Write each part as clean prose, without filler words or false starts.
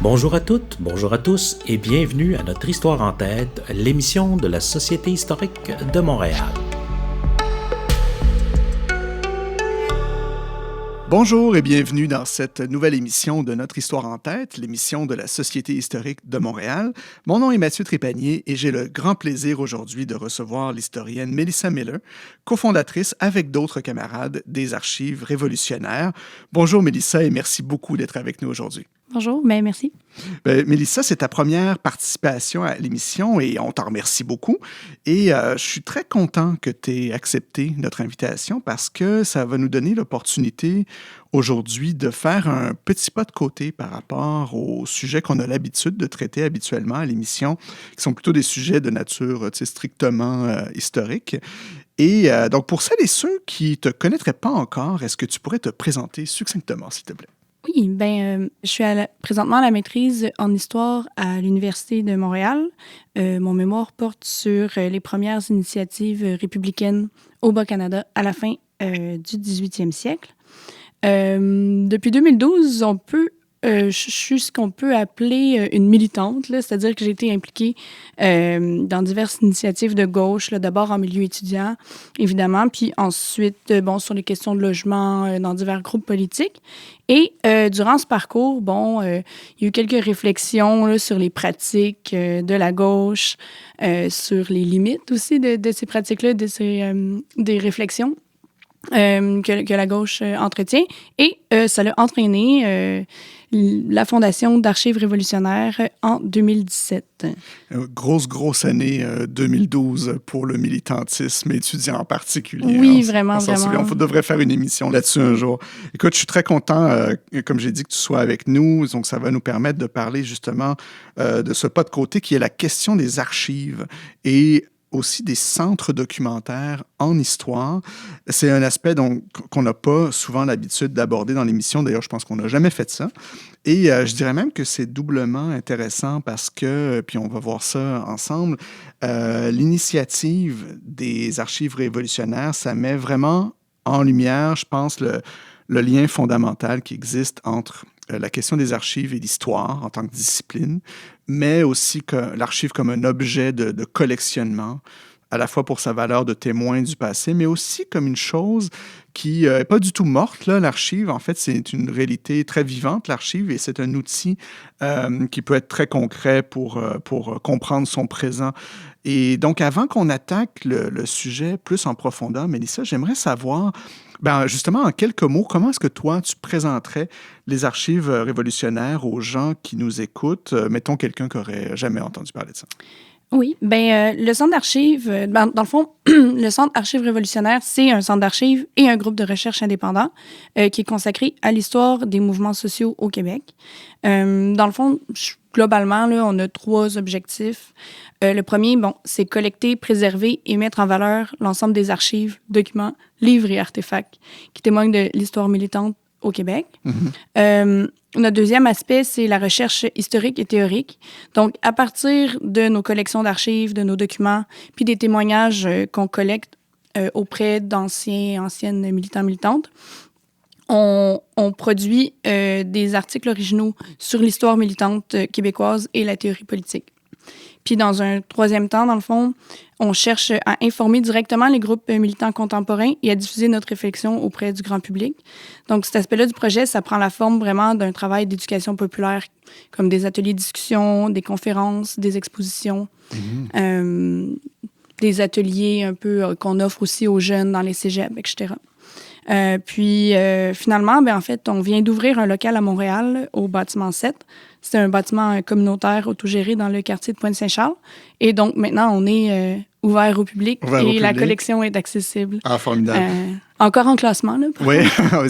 Bonjour à toutes, bonjour à tous et bienvenue à notre Histoire en tête, l'émission de la Société historique de Montréal. Bonjour et bienvenue dans cette nouvelle émission de notre Histoire en tête, l'émission de la Société historique de Montréal. Mon nom est Mathieu Trépanier et j'ai le grand plaisir aujourd'hui de recevoir l'historienne Mélissa Miller, cofondatrice avec d'autres camarades des Archives révolutionnaires. Bonjour Mélissa et merci beaucoup d'être avec nous aujourd'hui. Bonjour, bien merci. Mélissa, c'est ta première participation à l'émission et on t'en remercie beaucoup. Et je suis très content que tu aies accepté notre invitation parce que ça va nous donner l'opportunité aujourd'hui de faire un petit pas de côté par rapport aux sujets qu'on a l'habitude de traiter habituellement à l'émission, qui sont plutôt des sujets de nature strictement historique. Et donc, pour celles et ceux qui ne te connaîtraient pas encore, est-ce que tu pourrais te présenter succinctement, s'il te plaît? Oui, je suis présentement à la maîtrise en histoire à l'Université de Montréal. Mon mémoire porte sur les premières initiatives républicaines au Bas-Canada à la fin du 18e siècle. Depuis 2012, je suis ce qu'on peut appeler une militante, là, c'est-à-dire que j'ai été impliquée dans diverses initiatives de gauche, là, d'abord en milieu étudiant, évidemment, puis ensuite, sur les questions de logement dans divers groupes politiques. Et durant ce parcours, il y a eu quelques réflexions là, sur les pratiques de la gauche, sur les limites aussi de ces pratiques-là, des réflexions. Que la gauche entretient. Et ça l'a entraîné la Fondation d'Archives révolutionnaires en 2017. Grosse année 2012 pour le militantisme étudiant en particulier. Oui, vraiment. On devrait faire une émission là-dessus un jour. Écoute, je suis très content, comme j'ai dit, que tu sois avec nous. Donc, ça va nous permettre de parler justement de ce pas de côté qui est la question des archives et aussi des centres documentaires en histoire. C'est un aspect qu'on n'a pas souvent l'habitude d'aborder dans l'émission. D'ailleurs, je pense qu'on n'a jamais fait ça. Et je dirais même que c'est doublement intéressant parce que, puis on va voir ça ensemble, l'initiative des Archives révolutionnaires, ça met vraiment en lumière, je pense, le lien fondamental qui existe entre la question des archives et l'histoire en tant que discipline, mais aussi que l'archive comme un objet de collectionnement, à la fois pour sa valeur de témoin du passé, mais aussi comme une chose qui n'est pas du tout morte. Là, l'archive, en fait, c'est une réalité très vivante, l'archive, et c'est un outil qui peut être très concret pour comprendre son présent. Et donc, avant qu'on attaque le sujet plus en profondeur, Mélissa, j'aimerais savoir, justement, en quelques mots, comment est-ce que toi, tu présenterais les archives révolutionnaires aux gens qui nous écoutent? Mettons quelqu'un qui n'aurait jamais entendu parler de ça. Oui, le centre d'archives, dans le fond, le centre Archives révolutionnaires, c'est un centre d'archives et un groupe de recherche indépendant qui est consacré à l'histoire des mouvements sociaux au Québec. Dans le fond, globalement, là, on a 3 objectifs. Le premier, c'est collecter, préserver et mettre en valeur l'ensemble des archives, documents, livres et artefacts qui témoignent de l'histoire militante au Québec. Notre deuxième aspect, c'est la recherche historique et théorique. Donc, à partir de nos collections d'archives, de nos documents, puis des témoignages qu'on collecte auprès anciennes militants, militantes, on produit des articles originaux sur l'histoire militante québécoise et la théorie politique. Puis, dans un troisième temps, dans le fond, on cherche à informer directement les groupes militants contemporains et à diffuser notre réflexion auprès du grand public. Donc, cet aspect-là du projet, ça prend la forme vraiment d'un travail d'éducation populaire, comme des ateliers de discussion, des conférences, des expositions, des ateliers un peu qu'on offre aussi aux jeunes dans les cégeps, etc. Finalement, en fait, on vient d'ouvrir un local à Montréal, au bâtiment 7. C'est un bâtiment communautaire autogéré dans le quartier de Pointe-Saint-Charles. Et donc, maintenant, on est ouvert au public la collection est accessible. Ah, formidable. Encore en classement, là. Oui,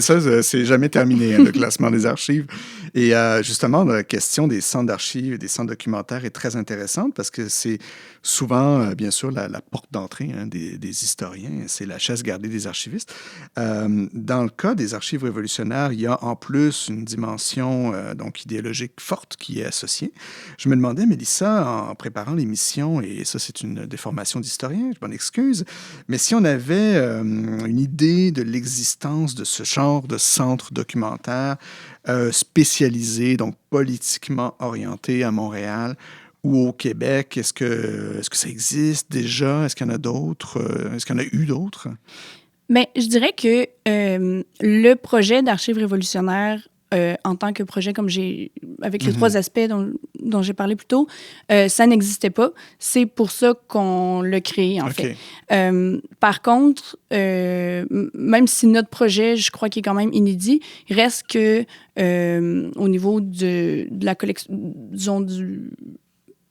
ça, c'est jamais terminé, le classement des archives. Et justement, la question des centres d'archives et des centres documentaires est très intéressante parce que c'est souvent, bien sûr, la porte d'entrée des historiens. C'est la chasse gardée des archivistes. Dans le cas des archives révolutionnaires, il y a en plus une dimension donc idéologique forte qui est associée. Je me demandais, Mélissa, en préparant l'émission, et ça, c'est une déformation d'historien, je m'en excuse, mais si on avait une idée idée de l'existence de ce genre de centre documentaire spécialisé, donc politiquement orienté à Montréal ou au Québec? Est-ce que ça existe déjà? Est-ce qu'il y en a d'autres? Est-ce qu'il y en a eu d'autres? Mais je dirais que le projet d'Archives révolutionnaires, en tant que projet, avec les trois aspects dont j'ai parlé plus tôt, ça n'existait pas. C'est pour ça qu'on l'a créé, en fait. Par contre, même si notre projet, je crois qu'il est quand même inédit, il reste que au niveau de la collection, disons,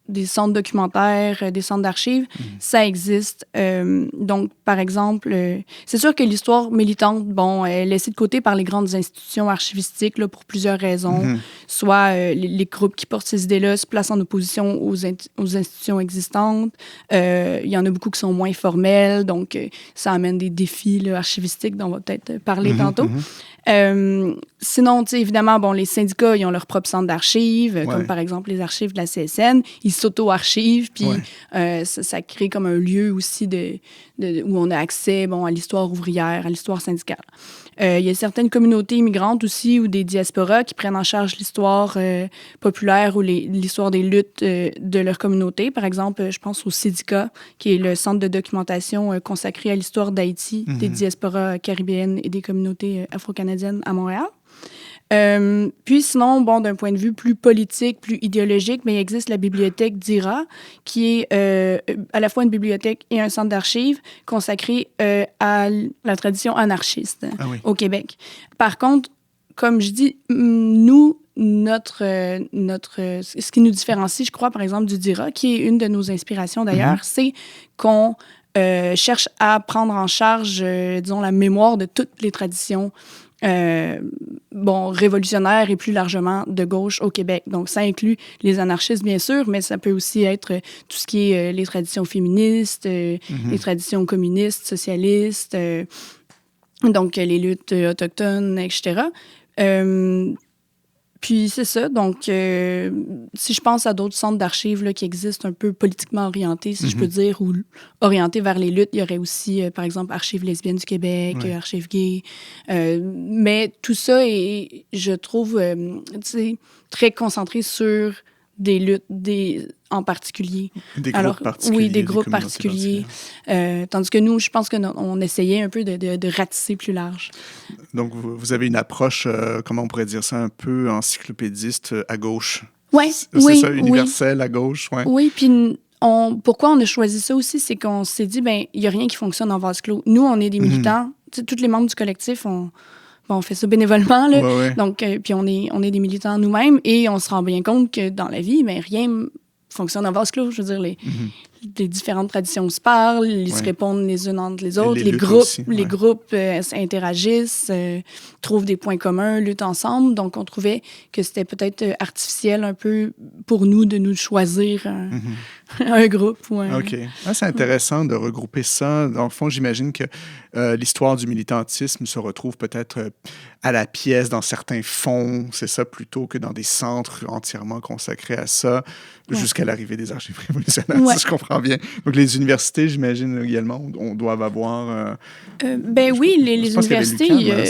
des centres documentaires, des centres d'archives, ça existe. Donc, par exemple, c'est sûr que l'histoire militante, bon, elle est laissée de côté par les grandes institutions archivistiques là, pour plusieurs raisons. Soit les groupes qui portent ces idées-là se placent en opposition aux institutions existantes. Il y en a beaucoup qui sont moins formels, donc ça amène des défis là, archivistiques dont on va peut-être parler tantôt. Sinon, évidemment, bon, les syndicats, ils ont leur propre centre d'archives, comme par exemple les archives de la CSN. Ils s'auto-archivent, puis ça crée comme un lieu aussi où on a accès à l'histoire ouvrière, à l'histoire syndicale. Il y a certaines communautés immigrantes aussi ou des diasporas qui prennent en charge l'histoire populaire ou l'histoire des luttes de leur communauté. Par exemple, je pense au CIDICA, qui est le centre de documentation consacré à l'histoire d'Haïti, des diasporas caribéennes et des communautés afro-canadiennes à Montréal. Puis sinon, bon, d'un point de vue plus politique, plus idéologique, mais il existe la bibliothèque d'IRA, qui est à la fois une bibliothèque et un centre d'archives consacré à la tradition anarchiste au Québec. Par contre, comme je dis, nous, ce qui nous différencie, je crois, par exemple, du DIRA, qui est une de nos inspirations d'ailleurs, c'est qu'on cherche à prendre en charge, disons, la mémoire de toutes les traditions révolutionnaires et plus largement de gauche au Québec. Donc, ça inclut les anarchistes, bien sûr, mais ça peut aussi être tout ce qui est les traditions féministes, les traditions communistes, socialistes, donc les luttes autochtones, etc. Puis c'est ça. Donc, si je pense à d'autres centres d'archives là, qui existent un peu politiquement orientés, si je peux dire, ou orientés vers les luttes, il y aurait aussi, par exemple, Archives lesbiennes du Québec, Archives gays. Mais tout ça est, je trouve, très concentré sur des luttes en particulier. Des groupes particuliers. Oui, des groupes particuliers. Tandis que nous, je pense qu'on essayait un peu de ratisser plus large. Donc, vous avez une approche, comment on pourrait dire ça, un peu encyclopédiste à gauche. Oui, c'est ça, universel à gauche, ouais. Oui, puis pourquoi on a choisi ça aussi, c'est qu'on s'est dit, il n'y a rien qui fonctionne en vase clos. Nous, on est des militants. Tous les membres du collectif, on fait ça bénévolement, là. Donc, puis on est des militants nous-mêmes et on se rend bien compte que dans la vie, rien fonctionne en vase clos. Je veux dire, les différentes traditions se parlent, ils se répondent les unes entre les autres, les groupes interagissent, trouvent des points communs, luttent ensemble. Donc, on trouvait que c'était peut-être artificiel un peu pour nous de nous choisir un groupe. OK. C'est intéressant de regrouper ça. Dans le fond, j'imagine que l'histoire du militantisme se retrouve peut-être à la pièce dans certains fonds, c'est ça, plutôt que dans des centres entièrement consacrés à ça, jusqu'à l'arrivée des archives révolutionnaires, si je comprends bien. Donc, les universités, j'imagine également, on doit avoir... oui, les universités,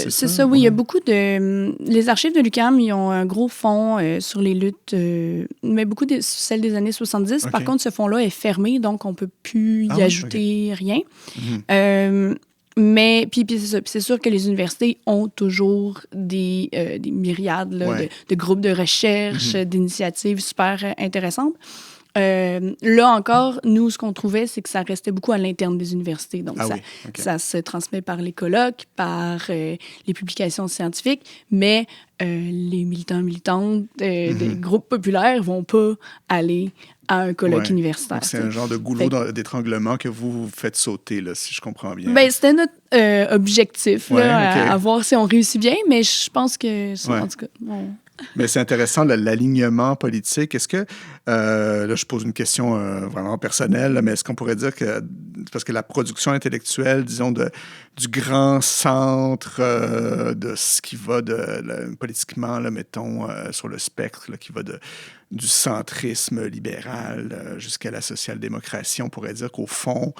c'est ça, oui. Il y a beaucoup de... Les archives de l'UQAM, ils ont un gros fonds sur les luttes, mais beaucoup de celles des années 70. Par contre, ce fonds-là est fermé, donc on ne peut plus y ajouter rien. Mais puis c'est sûr que les universités ont toujours des myriades de groupes de recherche, d'initiatives super intéressantes. Là encore, nous, ce qu'on trouvait, c'est que ça restait beaucoup à l'interne des universités. Donc, ça se transmet par les colloques, par les publications scientifiques, mais les militants-militantes des groupes populaires ne vont pas aller à un colloque universitaire. Donc, c'est un genre de goulot d'étranglement que vous faites sauter, là, si je comprends bien. C'était notre objectif, à voir si on réussit bien, mais je pense que, en tout cas... Mais c'est intéressant, l'alignement politique. Est-ce que, là, je pose une question vraiment personnelle, mais est-ce qu'on pourrait dire que, parce que la production intellectuelle, disons, du grand centre de ce qui va politiquement, là, mettons, sur le spectre, là, qui va du centrisme libéral jusqu'à la social-démocratie, on pourrait dire qu'au fond,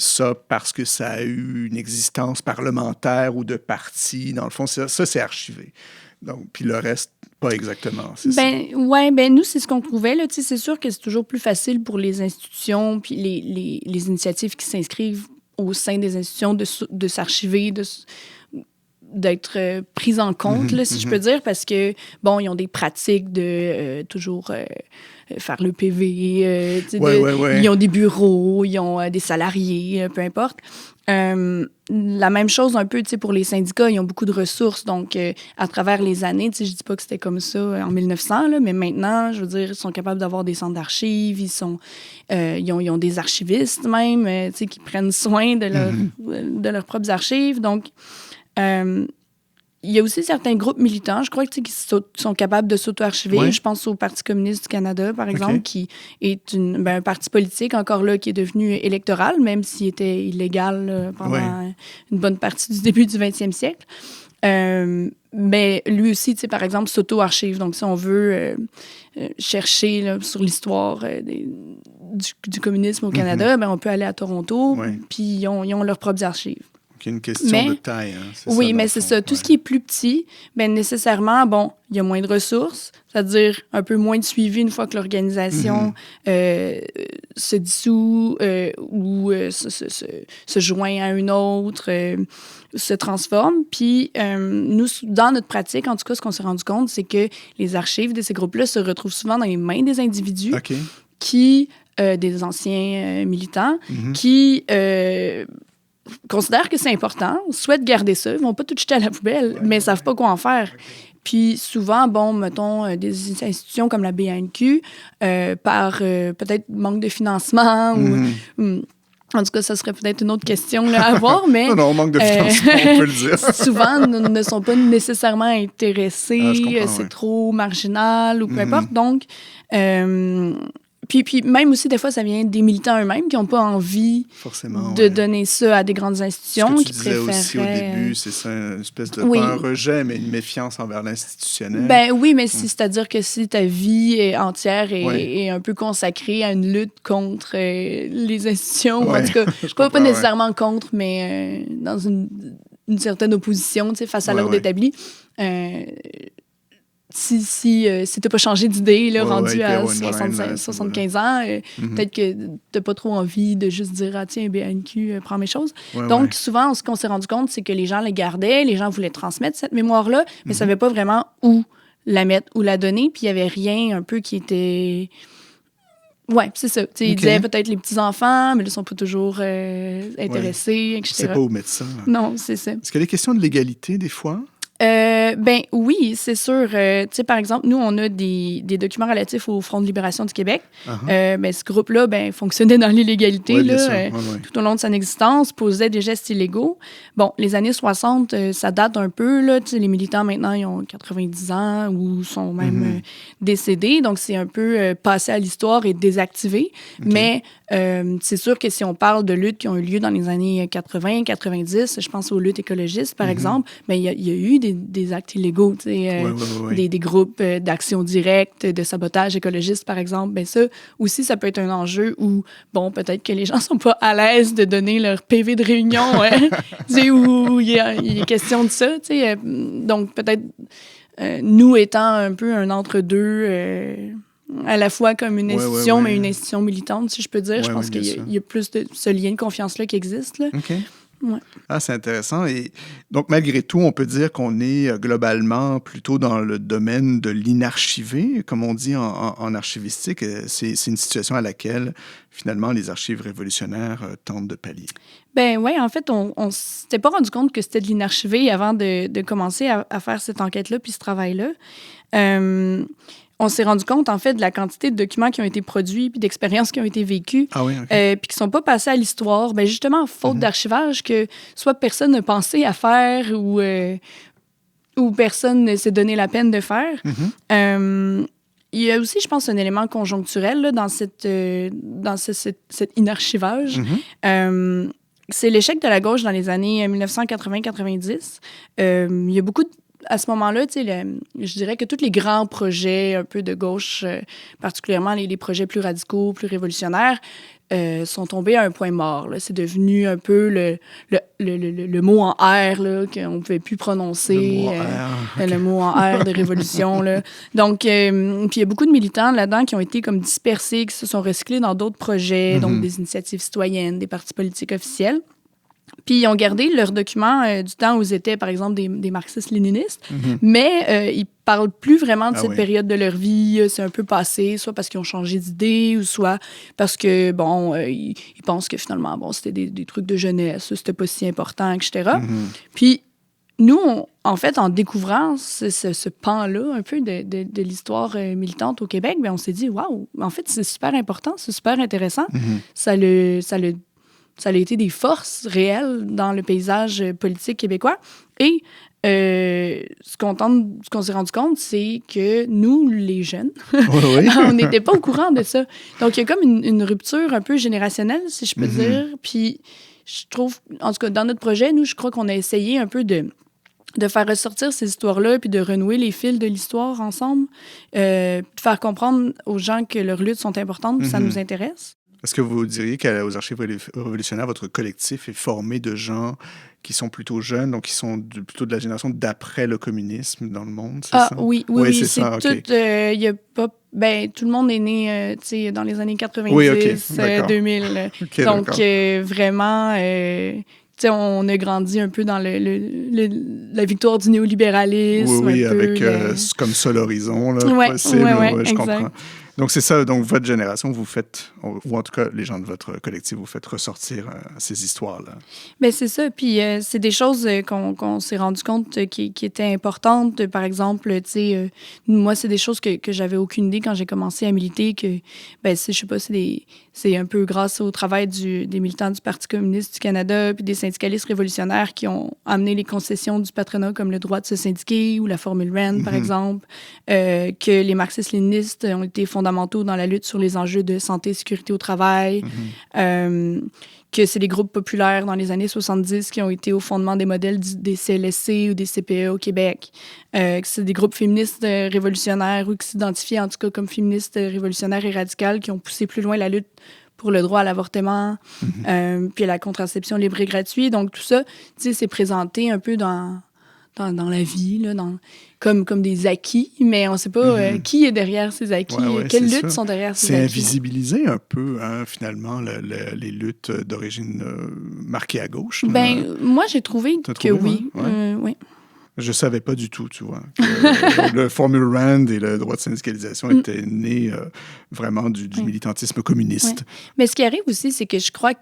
ça parce que ça a eu une existence parlementaire ou de parti. Dans le fond, ça c'est archivé. Donc, puis le reste, pas exactement. Nous, c'est ce qu'on trouvait. Là. C'est sûr que c'est toujours plus facile pour les institutions puis les initiatives qui s'inscrivent au sein des institutions de s'archiver, d'être prises en compte, là, si je peux dire, parce que, bon, ils ont des pratiques de toujours faire le PV, ils ont des bureaux, ils ont des salariés, peu importe. La même chose un peu, pour les syndicats, ils ont beaucoup de ressources, donc à travers les années, je dis pas que c'était comme ça en 1900, là, mais maintenant, je veux dire, ils sont capables d'avoir des centres d'archives, ils ont des archivistes même, qui prennent soin de leurs propres archives, donc il y a aussi certains groupes militants, je crois, qui sont capables de s'auto-archiver. Ouais. Je pense au Parti communiste du Canada, par exemple, qui est un parti politique, encore là, qui est devenu électoral, même s'il était illégal pendant une bonne partie du début du 20e siècle. Mais lui aussi, par exemple, s'auto-archive. Donc, si on veut chercher là, sur l'histoire du communisme au Canada, on peut aller à Toronto, puis ils ont leurs propres archives. C'est une question de taille. Hein, oui, mais c'est ça. Tout ce qui est plus petit, nécessairement, il y a moins de ressources, c'est-à-dire un peu moins de suivi une fois que l'organisation se dissout ou se joint à une autre, se transforme. Puis, nous, dans notre pratique, en tout cas, ce qu'on s'est rendu compte, c'est que les archives de ces groupes-là se retrouvent souvent dans les mains des individus qui, des anciens militants, qui considèrent que c'est important, souhaitent garder ça, ils vont pas tout jeter à la poubelle, mais ils savent pas quoi en faire. Puis souvent, mettons, des institutions comme la BANQ, par peut-être manque de financement ou en tout cas, ça serait peut-être une autre question là, à voir, mais... non, manque de financement, on peut le dire. Souvent, ne sont pas nécessairement intéressés, c'est trop marginal ou peu importe. Donc, Puis même aussi, des fois, ça vient des militants eux-mêmes qui n'ont pas envie de donner ça à des grandes institutions. Ce que tu disais aussi au début, c'est ça, une espèce de pas un rejet, mais une méfiance envers l'institutionnel. Oui, mais c'est-à-dire que si ta vie entière est un peu consacrée à une lutte contre les institutions, en tout cas, pas nécessairement contre, mais dans une certaine opposition face à l'ordre établi, si t'as pas changé d'idée, là, rendu à 75 ans, peut-être que t'as pas trop envie de juste dire « Ah, tiens, BANQ, prends mes choses ». Donc, souvent, ce qu'on s'est rendu compte, c'est que les gens les gardaient, les gens voulaient transmettre cette mémoire-là, mais savaient pas vraiment où la mettre, où la donner, puis il y avait rien un peu qui était... Ouais, c'est ça. Ils disaient peut-être les petits-enfants, mais ils ne sont pas toujours intéressés, etc. Je sais pas où mettre ça. Non, c'est ça. Est-ce qu'il y a des questions de légalité, des fois? Oui, c'est sûr. Par exemple, nous, on a des documents relatifs au Front de libération du Québec. Ce groupe-là, fonctionnait dans l'illégalité tout au long de son existence, posait des gestes illégaux. Bon, les années 60, ça date un peu. Là, les militants, maintenant, ils ont 90 ans ou sont même décédés. Donc, c'est un peu passé à l'histoire et désactivé. Mais c'est sûr que si on parle de luttes qui ont eu lieu dans les années 80, 90, je pense aux luttes écologistes, par exemple, il y a eu des actes illégaux, des groupes d'action directe, de sabotage écologiste, par exemple. Ça aussi, ça peut être un enjeu où, peut-être que les gens sont pas à l'aise de donner leur PV de réunion, où il est question de ça. Donc, peut-être, nous étant un peu un entre-deux... à la fois comme une institution, mais une institution militante, si je peux dire. Je pense qu'il y a plus de ce lien de confiance-là qui existe. Là. C'est intéressant. Et donc, malgré tout, on peut dire qu'on est globalement plutôt dans le domaine de l'inarchivé, comme on dit en archivistique. C'est une situation à laquelle, finalement, les archives révolutionnaires tentent de pallier. En fait, on s'était pas rendu compte que c'était de l'inarchivé avant de commencer à faire cette enquête-là puis ce travail-là. On s'est rendu compte, en fait, de la quantité de documents qui ont été produits puis d'expériences qui ont été vécues puis qui sont pas passés à l'histoire, justement, faute d'archivage, que soit personne n'a pensé à faire ou personne ne s'est donné la peine de faire. Il y a aussi, je pense, un élément conjoncturel là, dans cet inarchivage. C'est l'échec de la gauche dans les années 1980-90. Il y a beaucoup à ce moment-là, je dirais que tous les grands projets un peu de gauche, particulièrement les projets plus radicaux, plus révolutionnaires, sont tombés à un point mort. Là. C'est devenu un peu le mot en R là, qu'on ne pouvait plus prononcer. Le mot en R. Okay. Le mot en R de révolution. Là. Donc, puis il y a beaucoup de militants là-dedans qui ont été comme dispersés, qui se sont recyclés dans d'autres projets, donc des initiatives citoyennes, des partis politiques officiels. Puis ils ont gardé leurs documents du temps où ils étaient, par exemple, des marxistes-léninistes, mais ils parlent plus vraiment de cette période de leur vie. C'est un peu passé, soit parce qu'ils ont changé d'idée, ou soit parce que, bon, ils pensent que finalement, bon, c'était des trucs de jeunesse, c'était pas si important, etc. Puis nous, en fait, en découvrant ce pan-là, un peu de l'histoire militante au Québec, bien, on s'est dit, waouh, en fait, c'est super important, c'est super intéressant. Ça a été des forces réelles dans le paysage politique québécois. Et ce qu'on s'est rendu compte, c'est que nous, les jeunes, on n'était pas au courant de ça. Donc, il y a comme une rupture un peu générationnelle, si je peux dire. Puis, je trouve, en tout cas, dans notre projet, nous, je crois qu'on a essayé un peu de faire ressortir ces histoires-là, puis de renouer les fils de l'histoire ensemble, de faire comprendre aux gens que leurs luttes sont importantes, puis ça nous intéresse. Est-ce que vous diriez qu'aux Archives révolutionnaires, votre collectif est formé de gens qui sont plutôt jeunes, donc qui sont plutôt de la génération d'après le communisme dans le monde, c'est ça? Oui, c'est ça. Tout, y a pas, tout le monde est né dans les années 90, 2000. Donc, vraiment... on a grandi un peu dans la victoire du néolibéralisme. Oui, avec comme ça l'horizon, là, possible. Je comprends. Donc, c'est ça. Donc, votre génération, vous faites, ou en tout cas, les gens de votre collectif, vous faites ressortir ces histoires-là. Bien, c'est ça. Puis, c'est des choses qu'on s'est rendu compte qui étaient importantes. Par exemple, moi, c'est des choses que j'avais aucune idée quand j'ai commencé à militer, que, je sais pas, c'est un peu grâce au travail des militants du Parti communiste du Canada puis des syndicalistes révolutionnaires qui ont amené les concessions du patronat comme le droit de se syndiquer ou la formule Rand, par exemple, que les marxistes-léninistes ont été fondamentaux dans la lutte sur les enjeux de santé et sécurité au travail, que c'est les groupes populaires dans les années 70 qui ont été au fondement des modèles des CLSC ou des CPE au Québec, que c'est des groupes féministes révolutionnaires ou qui s'identifiaient en tout cas comme féministes révolutionnaires et radicales qui ont poussé plus loin la lutte pour le droit à l'avortement, puis à la contraception libre et gratuite. Donc tout ça, c'est présenté un peu dans la vie, là, comme des acquis, mais on ne sait pas qui est derrière ces acquis, quelles luttes sont derrière ces acquis. C'est invisibiliser un peu, finalement, les luttes d'origine marquée à gauche. Moi, j'ai trouvé que oui. Oui. Je ne savais pas du tout, tu vois, que le formule Rand et le droit de syndicalisation étaient nés vraiment du militantisme communiste. Mais ce qui arrive aussi, c'est que je crois que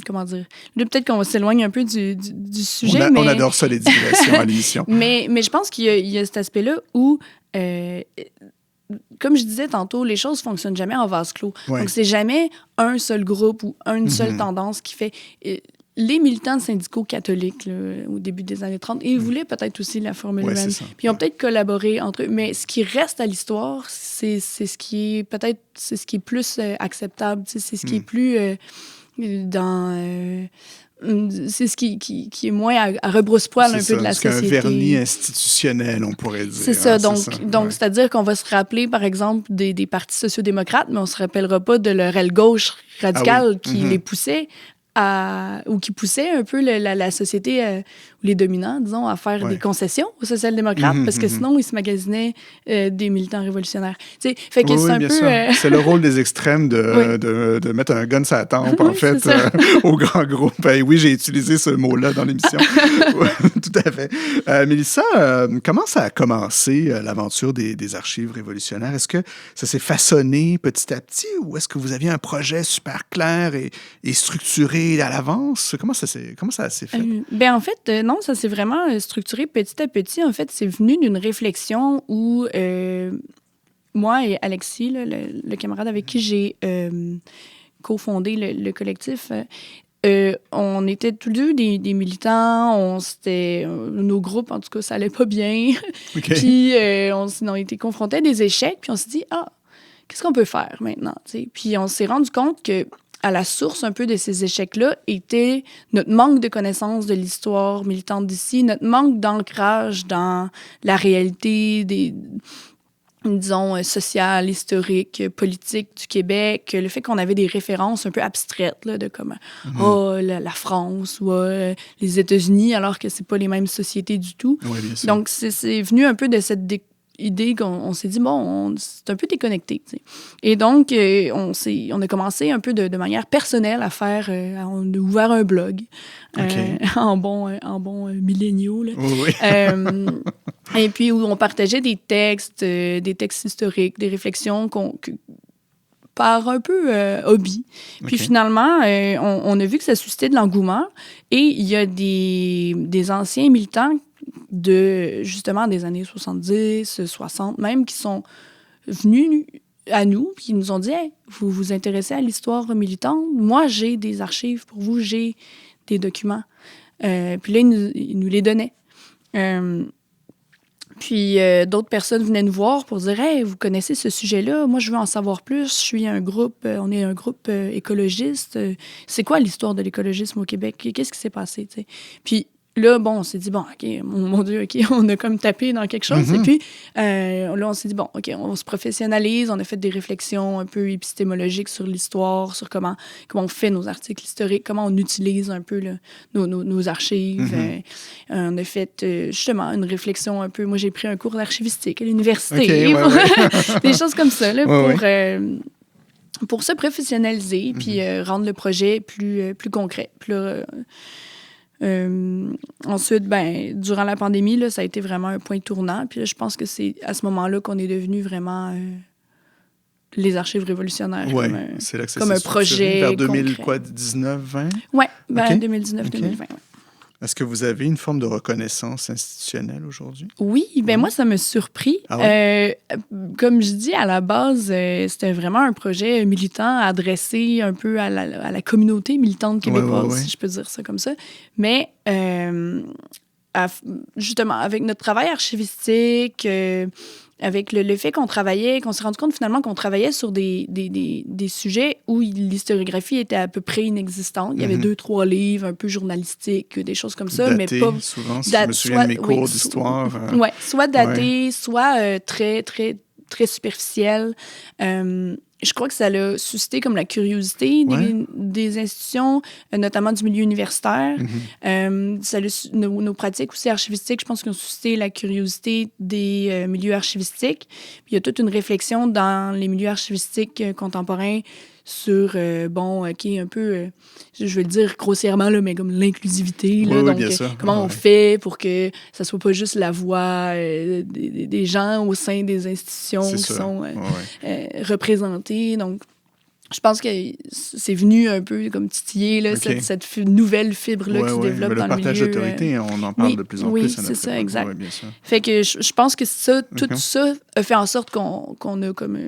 comment dire? Là, peut-être qu'on s'éloigne un peu du sujet, on adore ça, les digressions à l'émission. mais je pense qu'il y a cet aspect-là où, comme je disais tantôt, les choses ne fonctionnent jamais en vase clos. Donc, c'est jamais un seul groupe ou une seule tendance qui fait... les militants syndicaux catholiques, là, au début des années 30, ils voulaient peut-être aussi la formule Rand. Puis ils ont peut-être collaboré entre eux. Mais ce qui reste à l'histoire, c'est ce qui est peut-être... c'est ce qui est plus acceptable. C'est ce qui est plus... c'est ce qui est moins à rebrousse-poil un peu de la société. C'est un vernis institutionnel, on pourrait dire. C'est ça. Donc c'est-à-dire qu'on va se rappeler, par exemple, des partis sociaux-démocrates, mais on ne se rappellera pas de leur aile gauche radicale qui les poussait ou qui poussait un peu la société, ou les dominants, disons, à faire des concessions aux social-démocrates, parce que sinon, ils se magasinaient des militants révolutionnaires. Fait que c'est un peu... C'est le rôle des extrêmes de mettre un gun sur la tempe, en fait, au grand groupe. Oui, j'ai utilisé ce mot-là dans l'émission. Tout à fait. Mélissa, comment ça a commencé, l'aventure des archives révolutionnaires? Est-ce que ça s'est façonné petit à petit, ou est-ce que vous aviez un projet super clair et structuré à l'avance? Comment ça s'est fait? En fait, non, ça s'est vraiment structuré petit à petit. En fait, c'est venu d'une réflexion où moi et Alexis, là, le camarade avec qui j'ai cofondé le collectif, on était tous deux des militants. Nos groupes, en tout cas, ça allait pas bien. Puis on a été confrontés à des échecs. Puis on s'est dit, qu'est-ce qu'on peut faire maintenant? T'sais? Puis on s'est rendu compte que à la source un peu de ces échecs-là était notre manque de connaissance de l'histoire militante d'ici, notre manque d'ancrage dans la réalité disons, sociale, historique, politique du Québec, le fait qu'on avait des références un peu abstraites, là, de comme la France ou les États-Unis, alors que c'est pas les mêmes sociétés du tout. Oui, bien sûr. Donc, c'est venu un peu de cette idée qu'on s'est dit, bon, c'est un peu déconnecté. T'sais. Et donc, on a commencé un peu de manière personnelle à faire, on a ouvert un blog en bon milléniaux. Là. Oui. Et puis, où on partageait des textes historiques, des réflexions par un peu hobby. Puis finalement, on a vu que ça suscitait de l'engouement. Et il y a des anciens militants justement des années 70, 60 même, qui sont venus à nous, puis qui nous ont dit hey, vous vous intéressez à l'histoire militante? Moi, j'ai des archives pour vous, j'ai des documents. Puis là, ils nous les donnaient. Puis d'autres personnes venaient nous voir pour dire hey, vous connaissez ce sujet-là? Moi, je veux en savoir plus. Je suis on est un groupe écologiste. C'est quoi l'histoire de l'écologisme au Québec? Qu'est-ce qui s'est passé? T'sais? Puis là, bon, on s'est dit, bon, OK, mon Dieu, OK, on a comme tapé dans quelque chose. Et puis, là, on s'est dit, bon, OK, on se professionnalise. On a fait des réflexions un peu épistémologiques sur l'histoire, sur comment on fait nos articles historiques, comment on utilise un peu là, nos archives. On a fait, justement, une réflexion un peu... Moi, j'ai pris un cours d'archivistique à l'université. Des choses comme ça, là, pour se professionnaliser puis rendre le projet plus concret. Puis là, ensuite, durant la pandémie, là, ça a été vraiment un point tournant. Puis là, je pense que c'est à ce moment-là qu'on est devenu vraiment les archives révolutionnaires. Oui, c'est là que ça comme s'est un projet vers 2000, concret. quoi, 19, 20? Oui, 2019-2020. Ouais. Est-ce que vous avez une forme de reconnaissance institutionnelle aujourd'hui? Oui, moi, ça m'a surpris. Ah ouais? Comme je dis, à la base, c'était vraiment un projet militant adressé un peu à la communauté militante québécoise, si je peux dire ça comme ça. Mais justement, avec notre travail archivistique, avec le fait qu'on s'est rendu compte finalement qu'on travaillait sur des sujets où l'historiographie était à peu près inexistante. Il y avait 2-3 livres un peu journalistiques, des choses comme ça, datés, mais pas... souvent, si je me souviens de mes cours d'histoire. Oui, soit datés, soit très, très, très superficiels. Je crois que ça a suscité comme la curiosité des institutions, notamment du milieu universitaire. Nos pratiques aussi archivistiques, je pense qu'ils ont suscité la curiosité des milieux archivistiques. Puis il y a toute une réflexion dans les milieux archivistiques contemporains sur, un peu, je vais le dire grossièrement, là, mais comme l'inclusivité. Là, donc, bien sûr. Comment on fait pour que ça soit pas juste la voix des gens au sein des institutions qui sont représentés. Donc, je pense que c'est venu un peu comme titiller là, cette nouvelle fibre-là qui se développe dans le milieu. Le partage d'autorité, on en parle de plus en plus. Oui, c'est ça, exact. Bien sûr. Fait que je pense que tout ça a fait en sorte qu'on a comme...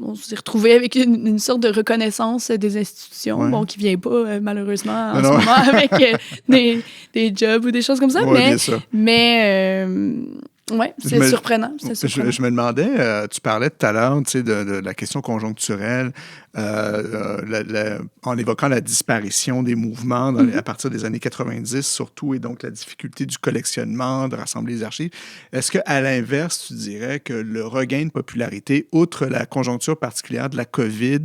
on s'est retrouvé avec une sorte de reconnaissance des institutions, qui ne vient pas, malheureusement, en ce moment, avec des jobs ou des choses comme ça. Mais c'est surprenant. Je me demandais, tu parlais tout à l'heure de la question conjoncturelle, en évoquant la disparition des mouvements à partir des années 90, surtout, et donc la difficulté du collectionnement, de rassembler les archives. Est-ce qu'à l'inverse, tu dirais que le regain de popularité, outre la conjoncture particulière de la COVID,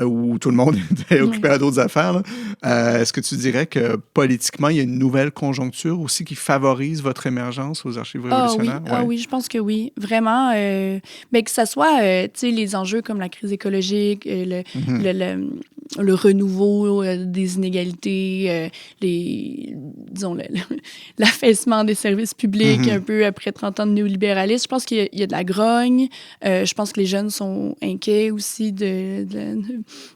où tout le monde était occupé à d'autres affaires, là, est-ce que tu dirais que politiquement, il y a une nouvelle conjoncture aussi qui favorise votre émergence aux archives révolutionnaires? Oui, je pense que oui. Vraiment, que ça soit les enjeux comme la crise écologique, le renouveau des inégalités, l'affaissement des services publics un peu après 30 ans de néolibéralisme. Je pense qu'il y a de la grogne. Je pense que les jeunes sont inquiets aussi de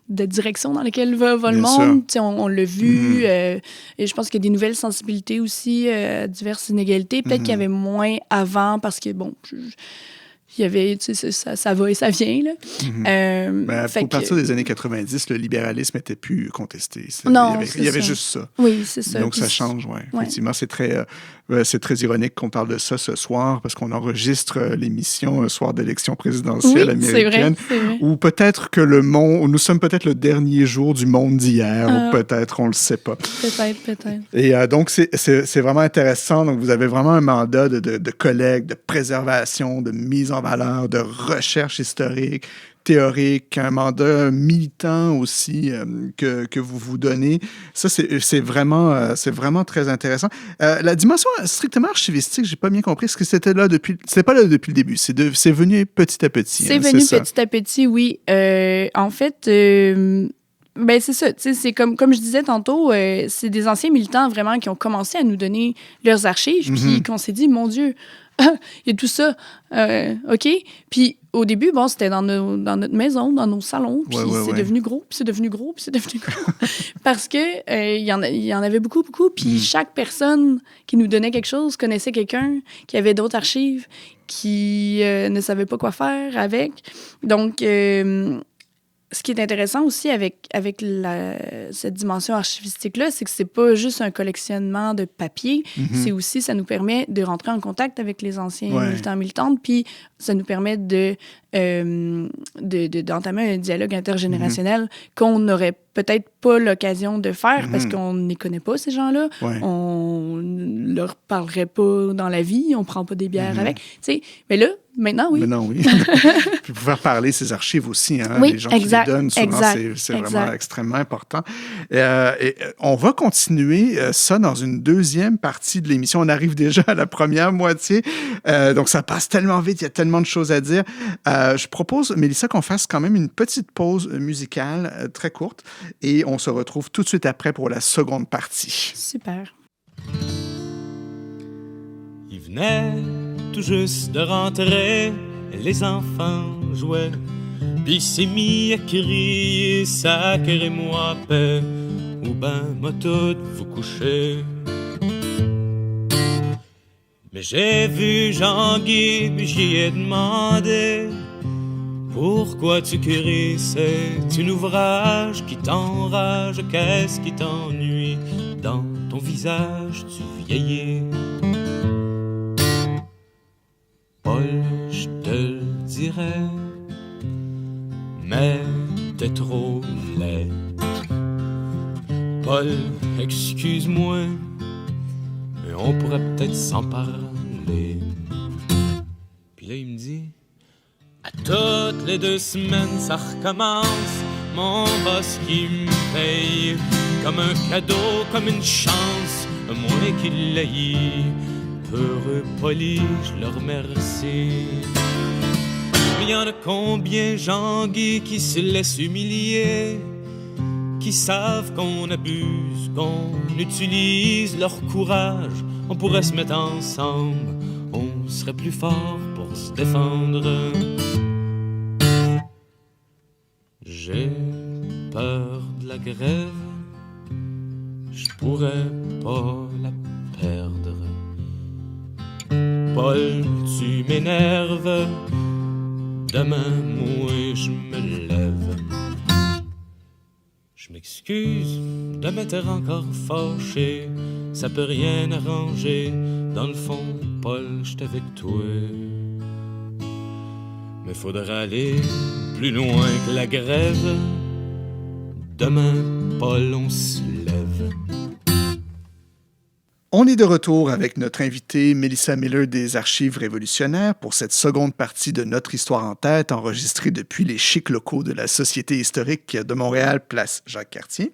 direction dans laquelle va le monde. On l'a vu. Et je pense qu'il y a des nouvelles sensibilités aussi à diverses inégalités. Peut-être qu'il y avait moins avant parce que, il y avait, ça va et ça vient. Là. Au partir des années 90, le libéralisme n'était plus contesté. Il y avait juste ça. Oui, c'est ça. Donc, ça change, effectivement, c'est très... C'est très ironique qu'on parle de ça ce soir parce qu'on enregistre l'émission un soir d'élection présidentielle américaine. C'est vrai. Ou peut-être que nous sommes peut-être le dernier jour du monde d'hier, ou peut-être, on le sait pas. Peut-être. Et donc, c'est vraiment intéressant. Donc, vous avez vraiment un mandat de collecte, de préservation, de mise en valeur, de recherche historique, théorique, un mandat militant aussi que vous vous donnez. Ça, c'est vraiment très intéressant. La dimension strictement archivistique, j'ai pas bien compris. Est-ce que c'était là c'était pas là depuis le début? C'est venu petit à petit. C'est venu petit à petit, oui. En fait, ben c'est ça. C'est comme je disais tantôt, c'est des anciens militants vraiment qui ont commencé à nous donner leurs archives, puis qu'on s'est dit, mon Dieu, il y a tout ça. OK. Puis au début, bon, c'était dans notre maison, dans nos salons, puis c'est devenu gros, puis c'est devenu gros, puis c'est devenu gros. Parce que il y en avait beaucoup, puis chaque personne qui nous donnait quelque chose connaissait quelqu'un qui avait d'autres archives, qui ne savait pas quoi faire avec. Donc, ce qui est intéressant aussi avec cette dimension archivistique-là, c'est que c'est pas juste un collectionnement de papier, c'est aussi, ça nous permet de rentrer en contact avec les anciens militants militantes, puis ça nous permet d'entamer un dialogue intergénérationnel qu'on n'aurait peut-être pas l'occasion de faire parce qu'on ne les connaît pas, ces gens-là. On ne leur parlerait pas dans la vie, on prend pas des bières avec. Tu sais, mais là, maintenant, oui. Maintenant, oui. Puis pouvoir parler ces archives aussi, hein, oui, les gens qui les donnent, souvent, c'est vraiment extrêmement important. Et on va continuer ça dans une deuxième partie de l'émission. On arrive déjà à la première moitié, donc ça passe tellement vite, il y a tellement de choses à dire. Je propose, Mélissa, qu'on fasse quand même une petite pause musicale très courte et on se retrouve tout de suite après pour la seconde partie. Super. Il venait tout juste de rentrer, les enfants jouaient, puis il s'est mis à crier, sacrez-moi paix, ou ben m'a tout vous coucher. Mais j'ai vu Jean-Guy, puis j'y ai demandé, pourquoi tu cries, c'est un ouvrage qui t'enrage, qu'est-ce qui t'ennuie dans ton visage, tu vieillis. Paul, je te le dirais, mais t'es trop laid. Paul, excuse-moi, mais on pourrait peut-être s'en parler. Puis là, il me dit, à toutes les 2 semaines, ça recommence. Mon boss qui me paye comme un cadeau, comme une chance, moi qu'il l'aille. Heureux, poli, je le remercie. Mais y en a combien, Jean-Guy, qui se laissent humilier, qui savent qu'on abuse, qu'on utilise leur courage. On pourrait se mettre ensemble, on serait plus fort pour se défendre. J'ai peur de la grève, je pourrais pas la perdre. Paul, tu m'énerves, demain, moi, je me lève. Je m'excuse de m'être encore fâché, ça peut rien arranger. Dans le fond, Paul, j'étais avec toi. Mais faudra aller plus loin que la grève. Demain, Paul, on se lève. On est de retour avec notre invitée Mélissa Miller des Archives révolutionnaires pour cette seconde partie de Notre Histoire en tête, enregistrée depuis les chics locaux de la Société historique de Montréal, place Jacques-Cartier.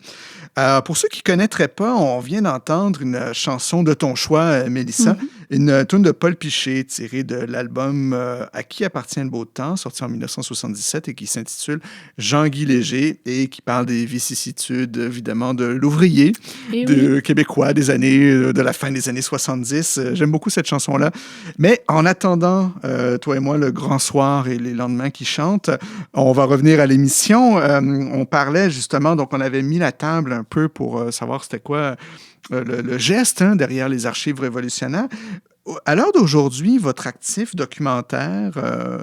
Pour ceux qui ne connaîtraient pas, on vient d'entendre une chanson de ton choix, Mélissa, une tune de Paul Piché tirée de l'album À qui appartient le beau temps, sorti en 1977 et qui s'intitule Jean-Guy Léger et qui parle des vicissitudes, évidemment, de l'ouvrier québécois des années de la fin des années 70. J'aime beaucoup cette chanson-là. Mais en attendant, toi et moi, le grand soir et les lendemains qui chantent, on va revenir à l'émission. On parlait justement, donc on avait mis la table un peu pour savoir c'était quoi le geste derrière les archives révolutionnaires. À l'heure d'aujourd'hui, votre actif documentaire,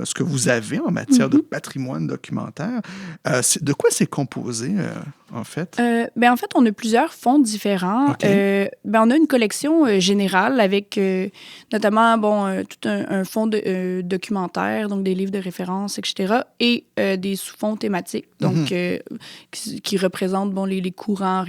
ce que vous avez en matière de patrimoine documentaire, de quoi c'est composé, en fait? En fait, on a plusieurs fonds différents. OK. On a une collection générale avec notamment tout un fonds documentaire, donc des livres de référence, etc., et des sous-fonds thématiques, donc qui représentent les courants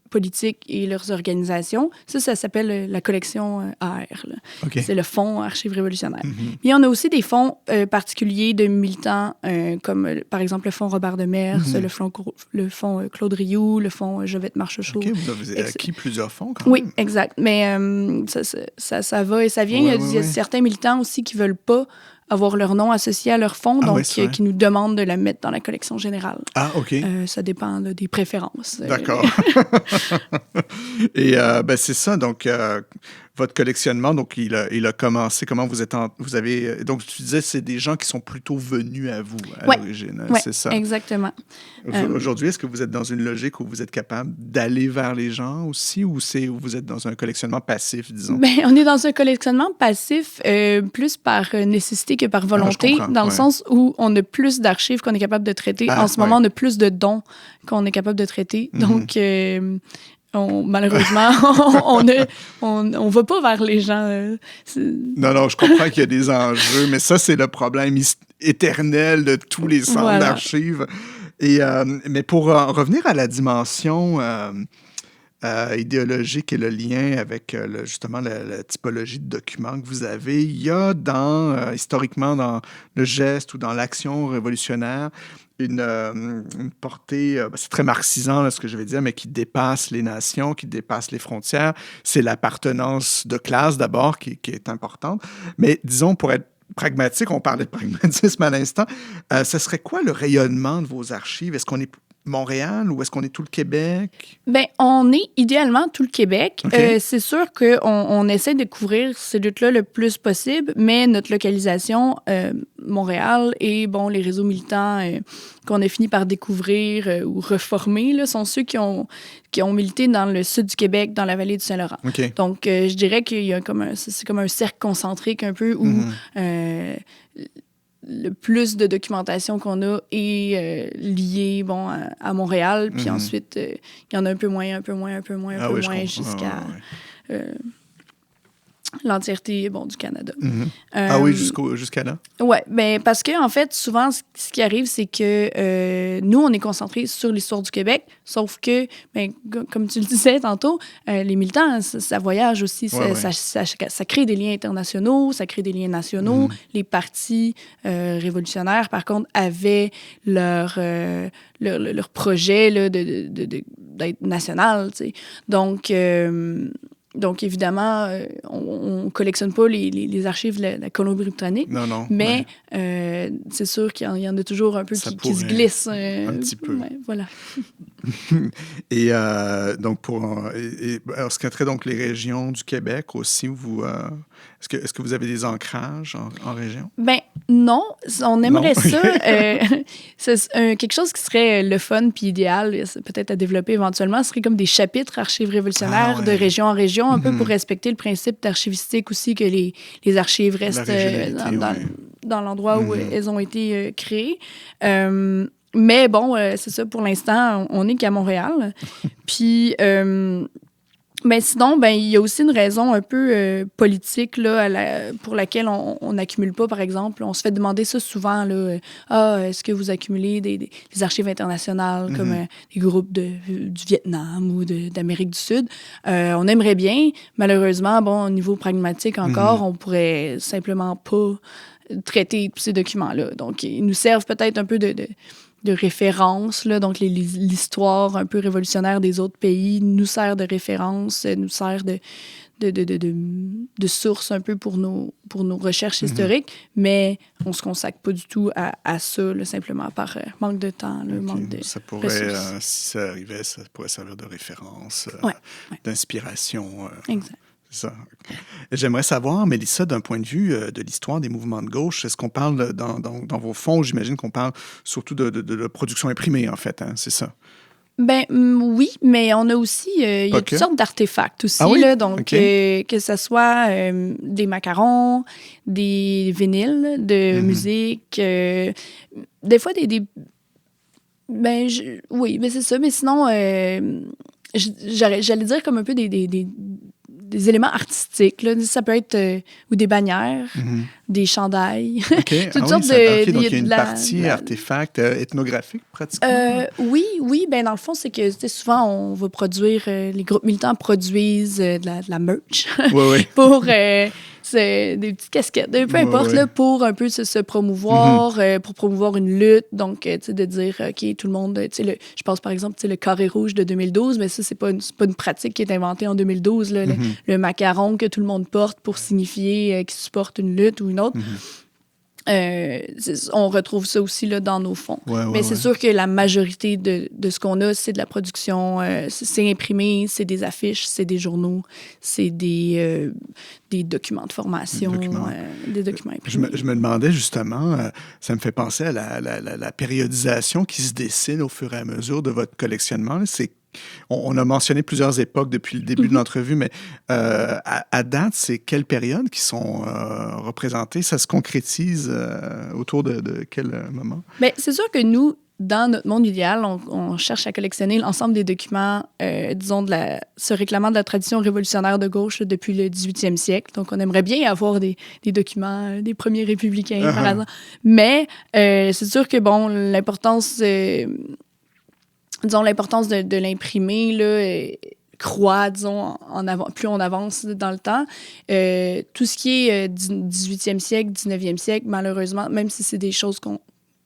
politiques et leurs organisations. Ça s'appelle la collection AR. Là. OK. C'est le fonds Archives révolutionnaires. Puis on a aussi des fonds particuliers de militants, comme par exemple le fonds Robert Demers, le fonds Claude Rioux, le fonds Jovette Marchechaude. OK, vous avez acquis plusieurs fonds quand même. Oui, exact. Mais ça va et ça vient. Il y a certains militants aussi qui ne veulent pas avoir leur nom associé à leur fonds, donc qui nous demandent de la mettre dans la collection générale. Ah, OK. Ça dépend là, des préférences. D'accord. Et c'est ça, donc votre collectionnement, donc il a commencé, comment vous avez, donc tu disais, c'est des gens qui sont plutôt venus à vous à l'origine, hein, c'est ça? Exactement. Aujourd'hui, est-ce que vous êtes dans une logique où vous êtes capable d'aller vers les gens aussi, ou vous êtes dans un collectionnement passif, disons? On est dans un collectionnement passif plus par nécessité que par volonté, dans le sens où on a plus d'archives qu'on est capable de traiter. En ce moment, on a plus de dons qu'on est capable de traiter. Donc, malheureusement, on va pas vers les gens. Non, je comprends qu'il y a des enjeux, mais ça, c'est le problème éternel de tous les centres d'archives. Et, mais pour en revenir à la dimension idéologique et le lien avec justement la typologie de documents que vous avez, il y a historiquement dans le geste ou dans l'action révolutionnaire une portée, c'est très marxisant là, ce que je vais dire, mais qui dépasse les nations, qui dépasse les frontières. C'est l'appartenance de classe d'abord qui est importante. Mais disons, pour être pragmatique, on parlait de pragmatisme à l'instant, ce serait quoi le rayonnement de vos archives? Est-ce qu'on est Montréal ou est-ce qu'on est tout le Québec? On est idéalement tout le Québec. Okay. C'est sûr qu'on essaie de couvrir ces luttes-là le plus possible, mais notre localisation, Montréal et les réseaux militants qu'on a fini par découvrir ou reformer, là, sont ceux qui ont milité dans le sud du Québec, dans la vallée du Saint-Laurent. Okay. Donc, je dirais qu'il y a c'est comme un cercle concentrique un peu où le plus de documentation qu'on a est lié à Montréal. Puis ensuite, il y en a un peu moins, jusqu'à l'entièreté du Canada. Jusqu'à là? Oui, parce que en fait, souvent, ce qui arrive, c'est que nous, on est concentrés sur l'histoire du Québec, sauf que, comme tu le disais tantôt, les militants, ça voyage aussi, ça crée des liens internationaux, ça crée des liens nationaux. Les partis révolutionnaires, par contre, avaient leur projet là, d'être national, tu sais. Donc, évidemment, on ne collectionne pas les archives de la Colombie-Britannique. Non. Mais c'est sûr qu'il y en a toujours un peu qui se glissent. Un petit peu. Ouais, voilà. Et donc, ce qui a trait donc les régions du Québec aussi, est-ce que vous avez des ancrages en région? Non, on aimerait ça. C'est quelque chose qui serait le fun puis idéal, peut-être à développer éventuellement, ce serait comme des chapitres archives révolutionnaires de région en région, un peu pour respecter le principe d'archivistique aussi, que les archives restent dans l'endroit où elles ont été créées. Mais c'est ça, pour l'instant, on n'est qu'à Montréal. Puis, sinon, il y a aussi une raison un peu politique là, pour laquelle on n'accumule pas, par exemple. On se fait demander ça souvent, là, est-ce que vous accumulez des archives internationales comme des groupes du Vietnam ou d'Amérique du Sud? On aimerait bien. Malheureusement, au niveau pragmatique encore, on pourrait simplement pas traiter tous ces documents-là. Donc, ils nous servent peut-être un peu de référence, là, donc l'histoire un peu révolutionnaire des autres pays nous sert de référence, nous sert de source un peu pour nos recherches historiques, mais on ne se consacre pas du tout à ça, là, simplement par manque de temps, manque de ça pourrait, ressources. si ça arrivait, ça pourrait servir de référence, d'inspiration. Exact. Ça. J'aimerais savoir, Mélissa, d'un point de vue de l'histoire des mouvements de gauche, est-ce qu'on parle dans vos fonds, j'imagine qu'on parle surtout de production imprimée, en fait, hein, c'est ça? Oui, mais on a aussi, il y a toutes sortes d'artefacts aussi, Ah oui? là, donc Okay. que ce soit des macarons, des vinyles de musique, des fois oui, mais c'est ça, mais sinon, j'allais dire comme un peu des éléments artistiques, là. Ça peut être ou des bannières, des chandails, OK. toutes Ah oui, sortes OK, donc il y a de une la- partie artefact ethnographique, pratiquement? oui, ben dans le fond, c'est que tu sais, souvent, on va produire, les groupes militants produisent de la merch Oui, oui. pour c'est des petites casquettes, peu importe, Ouais. là, pour un peu se promouvoir, pour promouvoir une lutte. Donc, tu sais, de dire, OK, tout le monde, tu sais, je pense par exemple, tu sais, le carré rouge de 2012, mais ça, c'est pas une pratique qui est inventée en 2012, là, le macaron que tout le monde porte pour signifier qu'il supporte une lutte ou une autre. On retrouve ça aussi là, dans nos fonds. Mais c'est sûr que la majorité de ce qu'on a, c'est de la production. C'est imprimé, c'est des affiches, c'est des journaux, c'est des documents de formation, des documents imprimés. Je me demandais justement, ça me fait penser à la périodisation qui se dessine au fur et à mesure de votre collectionnement. On a mentionné plusieurs époques depuis le début de l'entrevue, mais à date, c'est quelles périodes qui sont représentées? Ça se concrétise autour de quel moment? Bien, c'est sûr que nous, dans notre monde idéal, on cherche à collectionner l'ensemble des documents, disons, se réclamant de la tradition révolutionnaire de gauche depuis le 18e siècle. Donc, on aimerait bien avoir des documents des premiers républicains, par exemple. Mais c'est sûr que, bon, l'importance de l'imprimer, là, croît, disons, plus on avance dans le temps. Tout ce qui est 18e siècle, 19e siècle, malheureusement, même si c'est des choses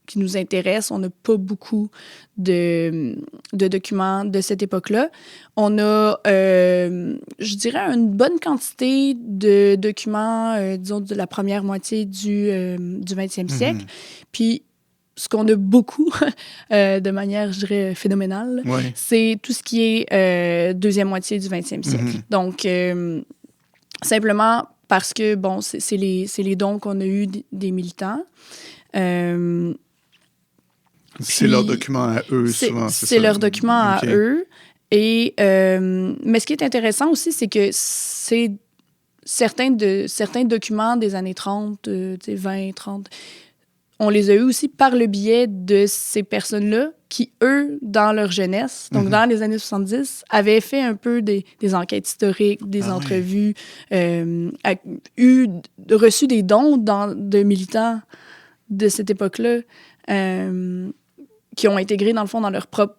qui nous intéressent, on n'a pas beaucoup de documents de cette époque-là. On a, je dirais, une bonne quantité de documents, disons, de la première moitié du 20e siècle. Puis, ce qu'on a beaucoup, de manière, je dirais, phénoménale, c'est tout ce qui est deuxième moitié du 20e siècle. Donc, simplement parce que, bon, c'est les dons qu'on a eus des militants. C'est leurs documents à eux, souvent, c'est ça? C'est leurs documents à eux. Et, mais ce qui est intéressant aussi, c'est que c'est certains documents des années 30, 20, 30... On les a eus aussi par le biais de ces personnes-là qui, eux, dans leur jeunesse, donc dans les années 70, avaient fait un peu des enquêtes historiques, des entrevues, reçu des dons de militants de cette époque-là qui ont intégré, dans le fond, dans leur propre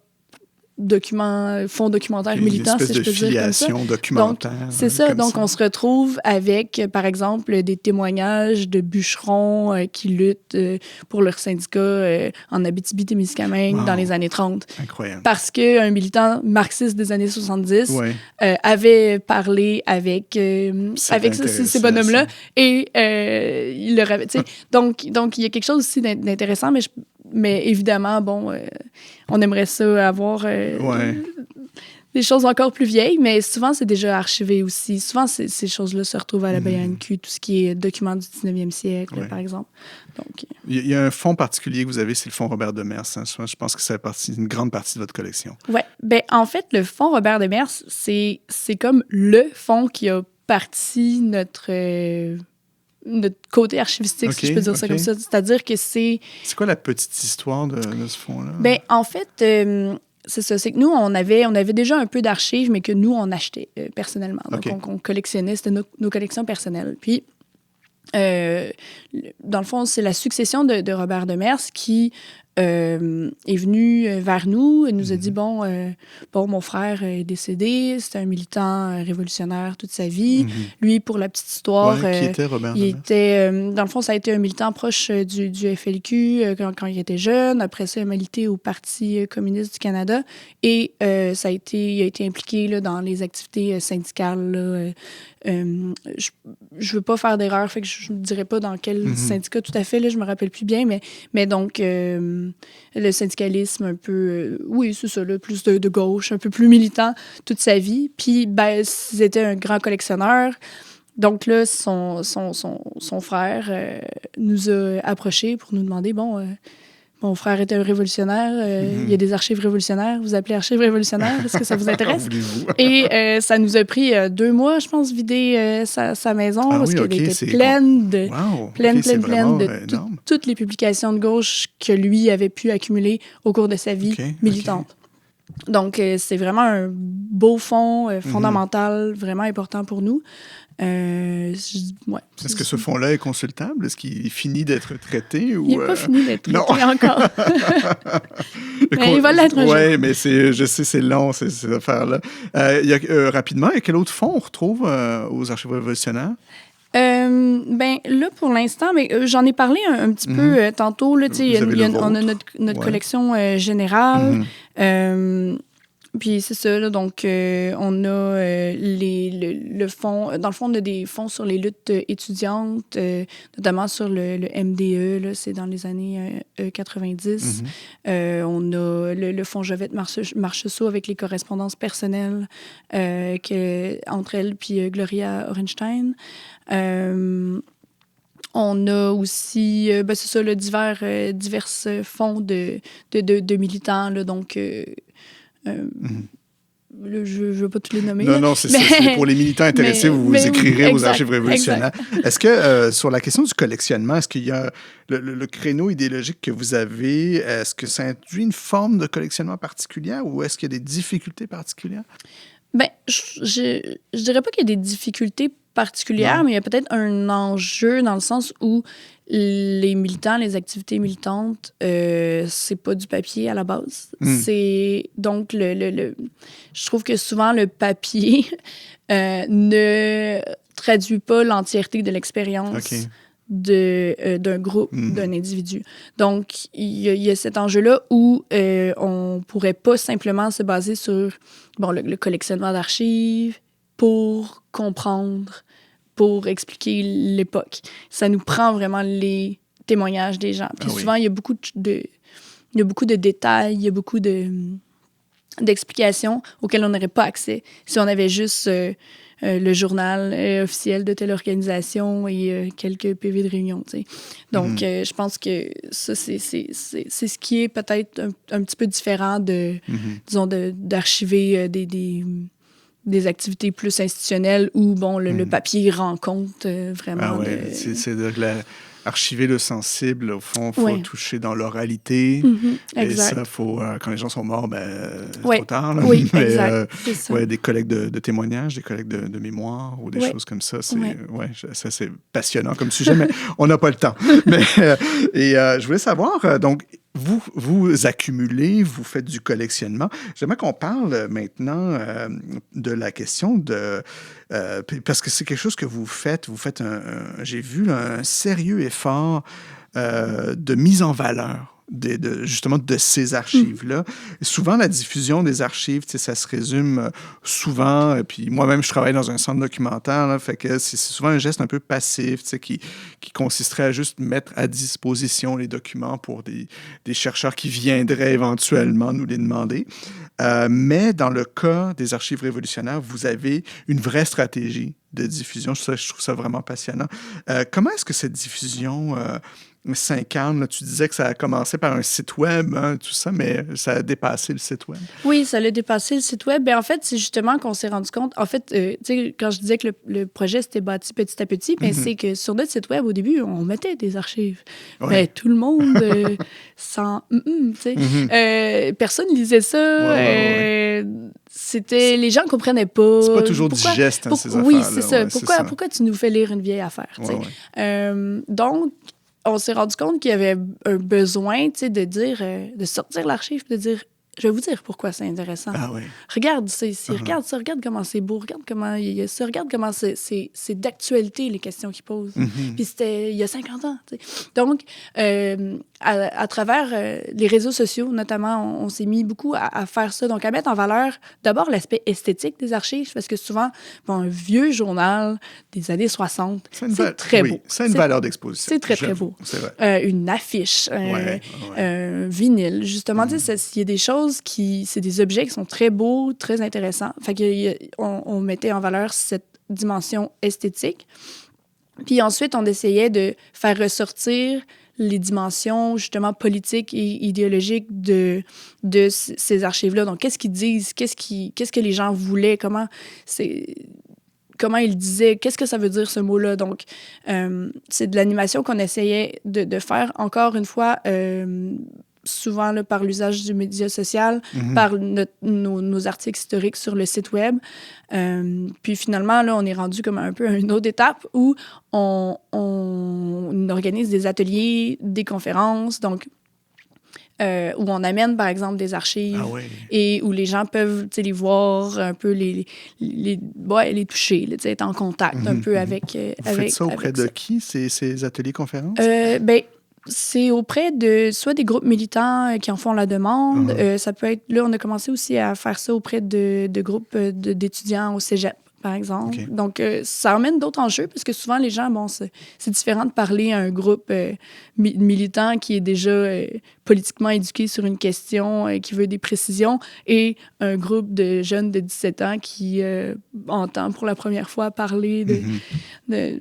fonds documentaire militant, si je peux dire comme ça. Documentaire. Donc, c'est ça. Donc, on se retrouve avec, par exemple, des témoignages de bûcherons qui luttent pour leur syndicat en Abitibi-Témiscamingue dans les années 30. Incroyable. Parce qu'un militant marxiste des années 70 avait parlé avec ces bonhommes-là et il leur avait... Donc, il y a quelque chose aussi d'intéressant, mais évidemment, bon, on aimerait ça avoir des choses encore plus vieilles, mais souvent, c'est déjà archivé aussi. Souvent, ces choses-là se retrouvent à la BANQ, tout ce qui est documents du 19e siècle, par exemple. Donc, il y a un fonds particulier que vous avez, c'est le fonds Robert Demers. Hein? Je pense que ça fait une grande partie de votre collection. Oui. Ben, en fait, le fonds Robert Demers, c'est comme le fonds qui a parti notre côté archivistique, si je peux dire ça comme ça. C'est-à-dire que c'est... C'est quoi la petite histoire de ce fonds-là? Bien, en fait, c'est ça. C'est que nous, on avait déjà un peu d'archives, mais que nous, on achetait personnellement. Donc, on collectionnait. C'était nos collections personnelles. Puis, dans le fond, c'est la succession de Robert Demers qui est venu vers nous et nous a dit, bon, mon frère est décédé, c'était un militant révolutionnaire toute sa vie. Lui, pour la petite histoire... qui était Robert Demers? Il était, dans le fond, ça a été un militant proche du FLQ quand il était jeune. Après ça, il a milité au Parti communiste du Canada et il a été impliqué là, dans les activités syndicales. Là, je veux pas faire d'erreur, fait que je ne dirais pas dans quel syndicat tout à fait, là, je me rappelle plus bien, mais donc le syndicalisme un peu, oui, c'est ça, là, plus de gauche, un peu plus militant toute sa vie. Puis, ben, c'était un grand collectionneur. Donc là, son frère nous a approchés pour nous demander, bon, mon frère était un révolutionnaire. Il y a des archives révolutionnaires. Vous appelez archives révolutionnaires. Est-ce que ça vous intéresse? Et ça nous a pris 2 mois, je pense, vider sa maison parce qu'elle était pleine de, pleine de toutes les publications de gauche que lui avait pu accumuler au cours de sa vie militante. Donc, c'est vraiment un beau fonds fondamental, vraiment important pour nous. Est-ce que ce fonds-là est consultable? Est-ce qu'il finit d'être traité? Il n'est pas fini d'être traité encore. Mais il va l'être un jour. Oui, mais je sais, c'est long, ces affaires-là. Rapidement, quel autre fonds on retrouve aux Archives révolutionnaires? Là, pour l'instant, j'en ai parlé un petit peu tantôt. Là, on a notre collection générale. Puis c'est ça, là, donc on a le fonds, dans le fond, on a des fonds sur les luttes étudiantes, notamment sur le MDE, là, c'est dans les années 90. On a le fonds Jovette Marchessault avec les correspondances personnelles entre elle puis Gloria Orenstein. On a aussi, c'est ça, là, divers fonds de militants, là, donc... je ne veux pas tous les nommer. Non, c'est pour les militants intéressés, vous écrirez aux Archives révolutionnaires. Est-ce que, sur la question du collectionnement, est-ce qu'il y a le créneau idéologique que vous avez, est-ce que ça induit une forme de collectionnement particulière ou est-ce qu'il y a des difficultés particulières? Je dirais pas qu'il y a des difficultés particulière, mais il y a peut-être un enjeu dans le sens où les militants, les activités militantes, c'est pas du papier à la base. C'est donc je trouve que souvent le papier ne traduit pas l'entièreté de l'expérience d'un groupe, d'un individu. Donc, il y a cet enjeu-là où on pourrait pas simplement se baser sur le collectionnement d'archives pour comprendre, pour expliquer l'époque. Ça nous prend vraiment les témoignages des gens. Puis souvent, il y a beaucoup de détails, il y a beaucoup d'explications auxquelles on n'aurait pas accès si on avait juste le journal officiel de telle organisation et quelques PV de réunion. T'sais. Donc, je pense que ça, c'est ce qui est peut-être un petit peu différent disons, d'archiver des activités plus institutionnelles où, le papier rend compte vraiment. C'est archiver le sensible, au fond, il faut toucher dans l'oralité. Et ça, quand les gens sont morts, c'est trop tard. Là. Oui, exact. C'est ça. Des collectes de témoignages, des collectes de mémoire ou des choses comme ça. Ça, c'est passionnant comme sujet, mais on n'a pas le temps. Je voulais savoir, donc, vous accumulez, vous faites du collectionnement. J'aimerais qu'on parle maintenant de la question de... parce que c'est quelque chose que vous faites. Vous faites, j'ai vu, un sérieux effort de mise en valeur justement de ces archives-là. Souvent, la diffusion des archives, ça se résume souvent, et puis moi-même, je travaille dans un centre documentaire, là, fait que c'est souvent un geste un peu passif, qui consisterait à juste mettre à disposition les documents pour des chercheurs qui viendraient éventuellement nous les demander. Mais dans le cas des archives révolutionnaires, vous avez une vraie stratégie de diffusion. Je trouve ça vraiment passionnant. Comment est-ce que cette diffusion s'incarne? Là, tu disais que ça a commencé par un site web, tout ça, mais ça a dépassé le site web. Oui, ça a dépassé le site web. En fait, c'est justement qu'on s'est rendu compte. En fait, tu sais, quand je disais que le projet s'était bâti petit à petit, c'est que sur notre site web, au début, on mettait des archives. Mais tout le monde, sans... tu sais. Personne lisait ça. C'était... Les gens ne comprenaient pas. C'est pas toujours digeste, ces affaires-là. Oui, c'est ça. Pourquoi tu nous fais lire une vieille affaire? Donc, on s'est rendu compte qu'il y avait un besoin, de dire, de sortir l'archive, de dire, je vais vous dire pourquoi c'est intéressant. Regarde regarde ça, regarde comment c'est beau, regarde comment il y a ça, regarde comment c'est d'actualité les questions qu'ils posent. Puis c'était il y a 50 ans. T'sais. Donc, à travers les réseaux sociaux, notamment, on s'est mis beaucoup à faire ça. Donc, à mettre en valeur d'abord l'aspect esthétique des archives, parce que souvent, un vieux journal des années 60, c'est très beau. C'est une valeur d'exposition. C'est très, très beau. C'est vrai. Une affiche, un vinyle. Justement, il y a des choses c'est des objets qui sont très beaux, très intéressants. Fait qu'on mettait en valeur cette dimension esthétique. Puis ensuite, on essayait de faire ressortir les dimensions, justement, politiques et idéologiques de ces archives-là. Donc, qu'est-ce qu'ils disent? Qu'est-ce que les gens voulaient? Comment ils disaient? Qu'est-ce que ça veut dire, ce mot-là? Donc, c'est de l'animation qu'on essayait de faire, encore une fois, souvent là, par l'usage du média social, par nos articles historiques sur le site web. Puis finalement, là, on est rendu comme un peu à une autre étape où on organise des ateliers, des conférences, donc où on amène, par exemple, des archives et où les gens peuvent les voir, un peu les toucher, là, être en contact un peu avec... Vous faites ça auprès de qui, ces ateliers-conférences? C'est auprès de soit des groupes militants qui en font la demande. Ça peut être... Là, on a commencé aussi à faire ça auprès de groupes d'étudiants au cégep, par exemple. Okay. Donc, ça amène d'autres enjeux parce que souvent, les gens, c'est différent de parler à un groupe militant qui est déjà politiquement éduqué sur une question, qui veut des précisions, et un groupe de jeunes de 17 ans qui entend pour la première fois parler de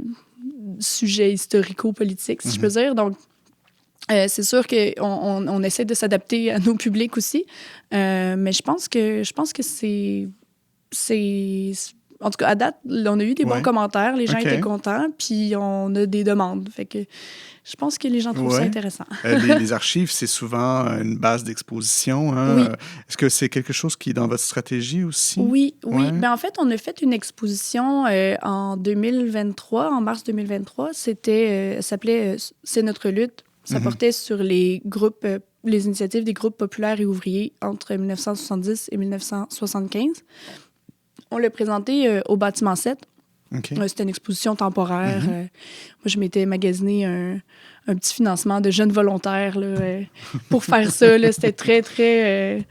sujets historico-politiques, si je peux dire. Donc, c'est sûr qu'on essaie de s'adapter à nos publics aussi, mais je pense que c'est... En tout cas, à date, on a eu des bons commentaires, les gens étaient contents, puis on a des demandes. Fait que je pense que les gens trouvent ça intéressant. Les archives, c'est souvent une base d'exposition. Hein? Oui. Est-ce que c'est quelque chose qui est dans votre stratégie aussi? Oui. Ben, en fait, on a fait une exposition en 2023, en mars 2023. Ça s'appelait « C'est notre lutte ». Ça portait sur les groupes, les initiatives des groupes populaires et ouvriers entre 1970 et 1975. On l'a présenté au bâtiment 7. Okay. C'était une exposition temporaire. Moi, je m'étais magasiné un petit financement de jeunes volontaires là, pour faire ça. Là. C'était très, très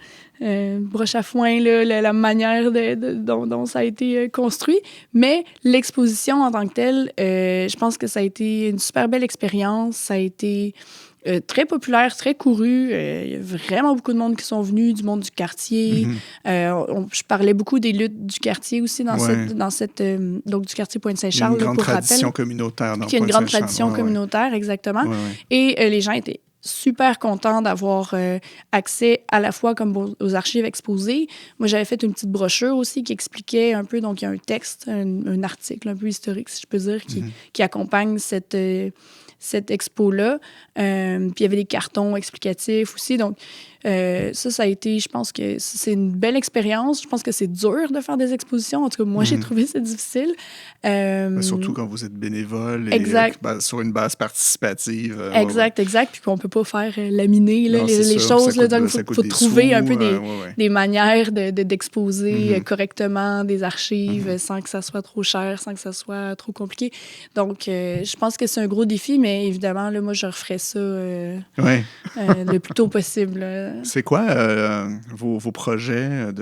broche à foin, là, la manière dont ça a été construit. Mais l'exposition en tant que telle, je pense que ça a été une super belle expérience. Ça a été très populaire, très couru. Il y a vraiment beaucoup de monde qui sont venus, du monde du quartier. Je parlais beaucoup des luttes du quartier aussi dans cette donc du quartier Pointe-Saint-Charles. Il y a une grande tradition rappel, communautaire dans Pointe-Saint-Charles. Il y a une grande tradition communautaire, exactement. Et les gens étaient super contents d'avoir accès à la fois comme aux archives exposées. Moi, j'avais fait une petite brochure aussi qui expliquait un peu, donc il y a un texte, un article un peu historique, si je peux dire, qui accompagne cette expo-là. Puis il y avait des cartons explicatifs aussi. Donc, ça a été, je pense que c'est une belle expérience. Je pense que c'est dur de faire des expositions. En tout cas, moi, j'ai trouvé ça difficile. Surtout quand vous êtes bénévole et sur une base participative. Exact. Puis qu'on ne peut pas faire laminer là, les choses. Là, donc, il faut trouver un peu des manières d'exposer correctement des archives sans que ça soit trop cher, sans que ça soit trop compliqué. Donc, je pense que c'est un gros défi, mais évidemment, là, moi, je referais ça le plus tôt possible. C'est quoi vos projets?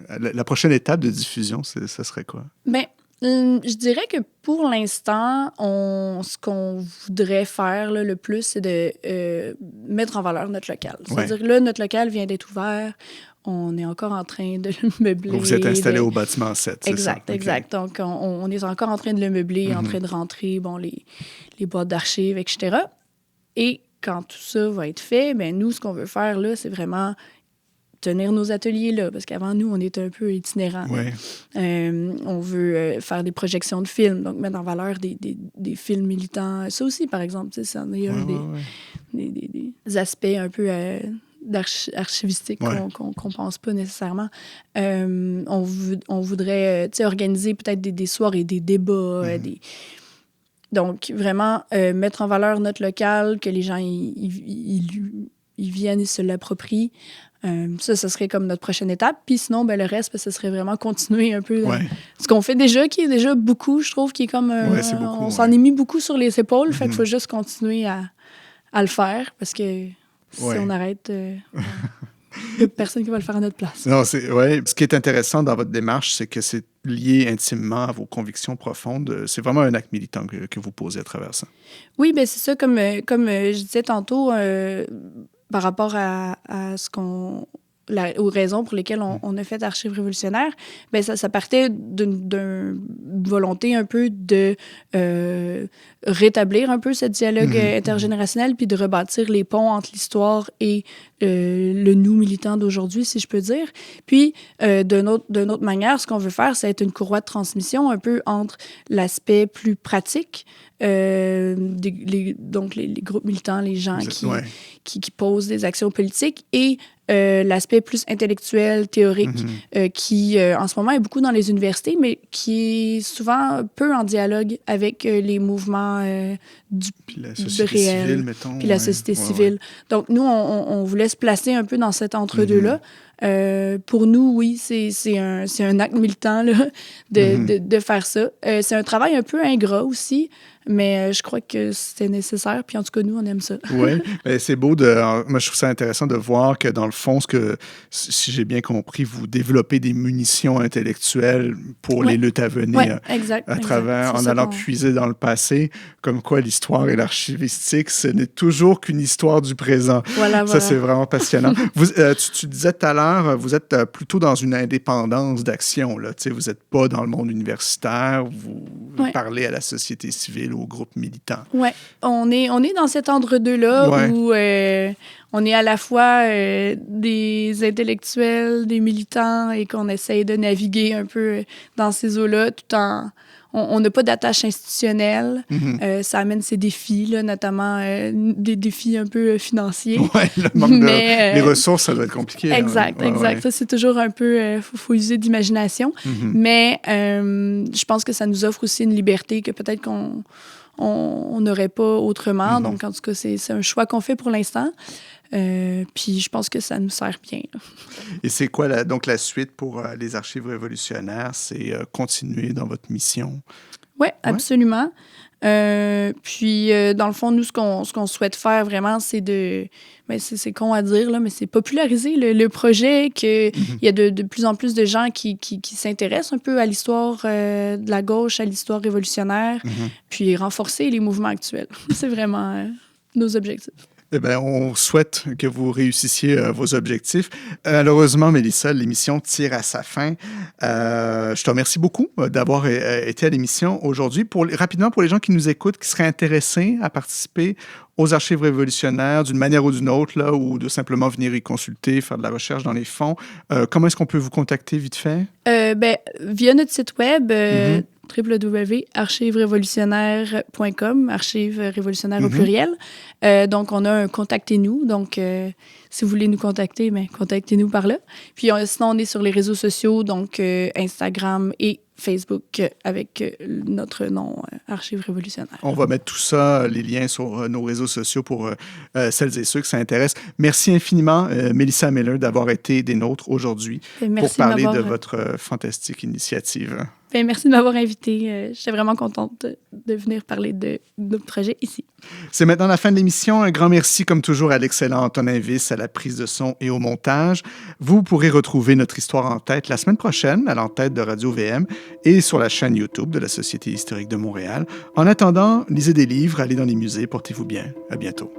La prochaine étape de diffusion, ça serait quoi? Bien, je dirais que pour l'instant, ce qu'on voudrait faire là, le plus, c'est de mettre en valeur notre local. C'est-à-dire que là, notre local vient d'être ouvert. On est encore en train de le meubler. Vous êtes installé au bâtiment 7, c'est ça? Exact. Donc, on est encore en train de le meubler, en train de rentrer les boîtes d'archives, etc. Et quand tout ça va être fait, bien, nous, ce qu'on veut faire, là, c'est vraiment tenir nos ateliers là, parce qu'avant, nous, on était un peu itinérants. On veut faire des projections de films, donc mettre en valeur des films militants. Ça aussi, par exemple, ça en est un des aspects un peu archivistiques qu'on pense pas nécessairement. On voudrait organiser peut-être des soirées, des débats, Donc, vraiment, mettre en valeur notre local, que les gens ils viennent et se l'approprient. Ça serait comme notre prochaine étape. Puis sinon, le reste, ce serait vraiment continuer un peu ce qu'on fait déjà, qui est déjà beaucoup, je trouve, qui est comme... on s'en est mis beaucoup sur les épaules, fait qu'il faut juste continuer à le faire, parce que si on arrête... Il n'y a personne qui va le faire à notre place. Non, ce qui est intéressant dans votre démarche, c'est que c'est lié intimement à vos convictions profondes. C'est vraiment un acte militant que vous posez à travers ça. Oui, bien c'est ça, comme je disais tantôt, par rapport à ce aux raisons pour lesquelles on a fait Archives révolutionnaires, bien ça partait d'une volonté un peu de rétablir un peu ce dialogue intergénérationnel, puis de rebâtir les ponts entre l'histoire et le nous militant d'aujourd'hui, si je peux dire. Puis, d'une autre manière, ce qu'on veut faire, c'est être une courroie de transmission un peu entre l'aspect plus pratique, donc les groupes militants, les gens qui posent des actions politiques, et l'aspect plus intellectuel, théorique, qui, en ce moment, est beaucoup dans les universités, mais qui est souvent peu en dialogue avec les mouvements puis la société civile, mettons. Puis la société civile. Donc, nous, on voulait se placer un peu dans cet entre-deux-là. Pour nous, oui, c'est un acte militant là, de faire ça. C'est un travail un peu ingrat aussi, mais je crois que c'était nécessaire. Puis en tout cas, nous, on aime ça. Oui, c'est beau. Moi, je trouve ça intéressant de voir que dans le fond, si j'ai bien compris, vous développez des munitions intellectuelles pour les luttes à venir. En allant puiser dans le passé, comme quoi l'histoire et l'archivistique, ce n'est toujours qu'une histoire du présent. Voilà. C'est vraiment passionnant. Tu disais tout à l'heure, vous êtes plutôt dans une indépendance d'action. Là. Vous n'êtes pas dans le monde universitaire, vous parlez à la société civile, aux groupes militants. Oui, on est dans cet entre-deux-là où on est à la fois des intellectuels, des militants, et qu'on essaye de naviguer un peu dans ces eaux-là, tout en... On n'a pas d'attache institutionnelle. Ça amène ses défis, là, notamment des défis un peu financiers. Oui, le manque les ressources, ça doit être compliqué. Exact. Ça, c'est toujours un peu... faut user d'imagination. Mais je pense que ça nous offre aussi une liberté que peut-être qu'on n'aurait pas autrement. Donc, en tout cas, c'est un choix qu'on fait pour l'instant. Puis je pense que ça nous sert bien. Et c'est quoi donc la suite pour les archives révolutionnaires? C'est continuer dans votre mission? Oui, absolument. Puis dans le fond, nous, ce qu'on souhaite faire vraiment, c'est c'est con à dire, là, mais c'est populariser le projet, qu'il y a de plus en plus de gens qui s'intéressent un peu à l'histoire de la gauche, à l'histoire révolutionnaire, puis renforcer les mouvements actuels. C'est vraiment nos objectifs. Eh bien, on souhaite que vous réussissiez vos objectifs. Malheureusement, Mélissa, l'émission tire à sa fin. Je te remercie beaucoup d'avoir été à l'émission aujourd'hui. Rapidement, pour les gens qui nous écoutent, qui seraient intéressés à participer aux archives révolutionnaires d'une manière ou d'une autre, là, ou de simplement venir y consulter, faire de la recherche dans les fonds, comment est-ce qu'on peut vous contacter vite fait? Via notre site web, www.archiverevolutionnaire.com, archives révolutionnaires au pluriel. Donc, on a un « Contactez-nous ». Donc, si vous voulez nous contacter, contactez-nous par là. Puis, sinon, on est sur les réseaux sociaux, donc Instagram et Facebook avec notre nom Archives révolutionnaires. On va mettre tout ça, les liens sur nos réseaux sociaux pour celles et ceux que ça intéresse. Merci infiniment, Mélissa Miller, d'avoir été des nôtres aujourd'hui pour parler de votre fantastique initiative. Merci de m'avoir invitée. J'étais vraiment contente de venir parler de notre projet ici. C'est maintenant la fin de l'émission. Un grand merci, comme toujours, à l'excellent Antonin Wyss, à la prise de son et au montage. Vous pourrez retrouver notre histoire en tête la semaine prochaine à l'entête de Radio-VM et sur la chaîne YouTube de la Société historique de Montréal. En attendant, lisez des livres, allez dans les musées, portez-vous bien. À bientôt.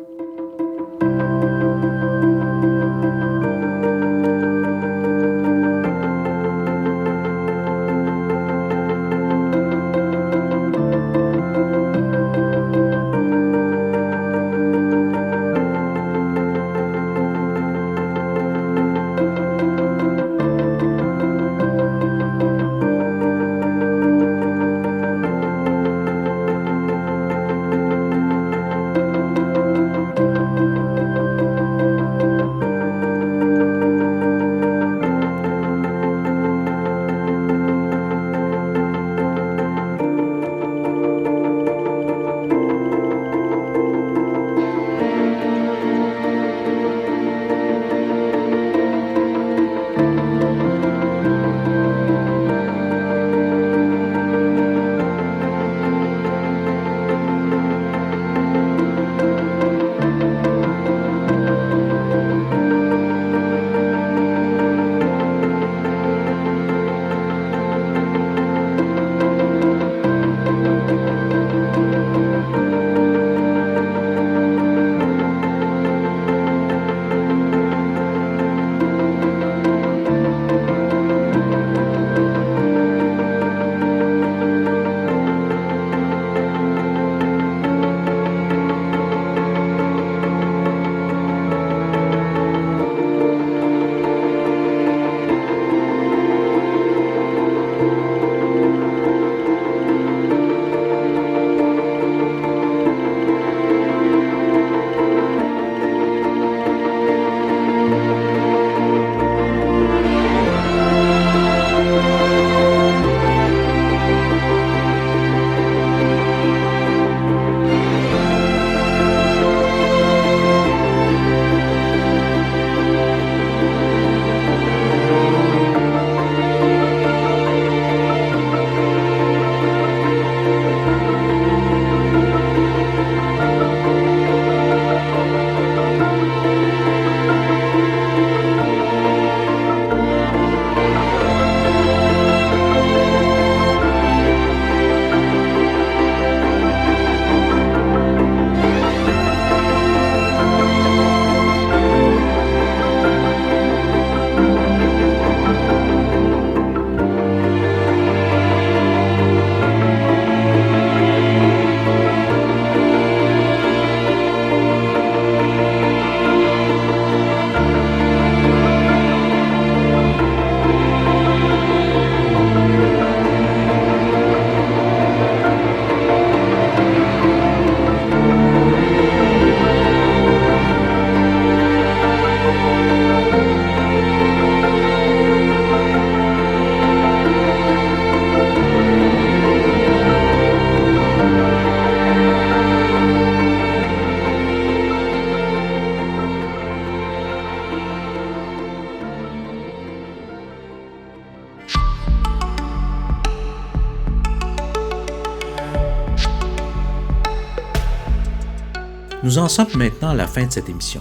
Nous en sommes maintenant à la fin de cette émission.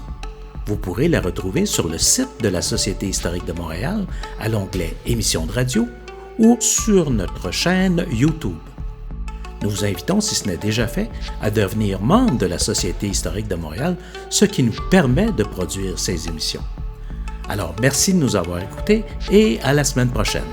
Vous pourrez la retrouver sur le site de la Société historique de Montréal à l'onglet Émissions de radio ou sur notre chaîne YouTube. Nous vous invitons, si ce n'est déjà fait, à devenir membre de la Société historique de Montréal, ce qui nous permet de produire ces émissions. Alors, merci de nous avoir écoutés et à la semaine prochaine.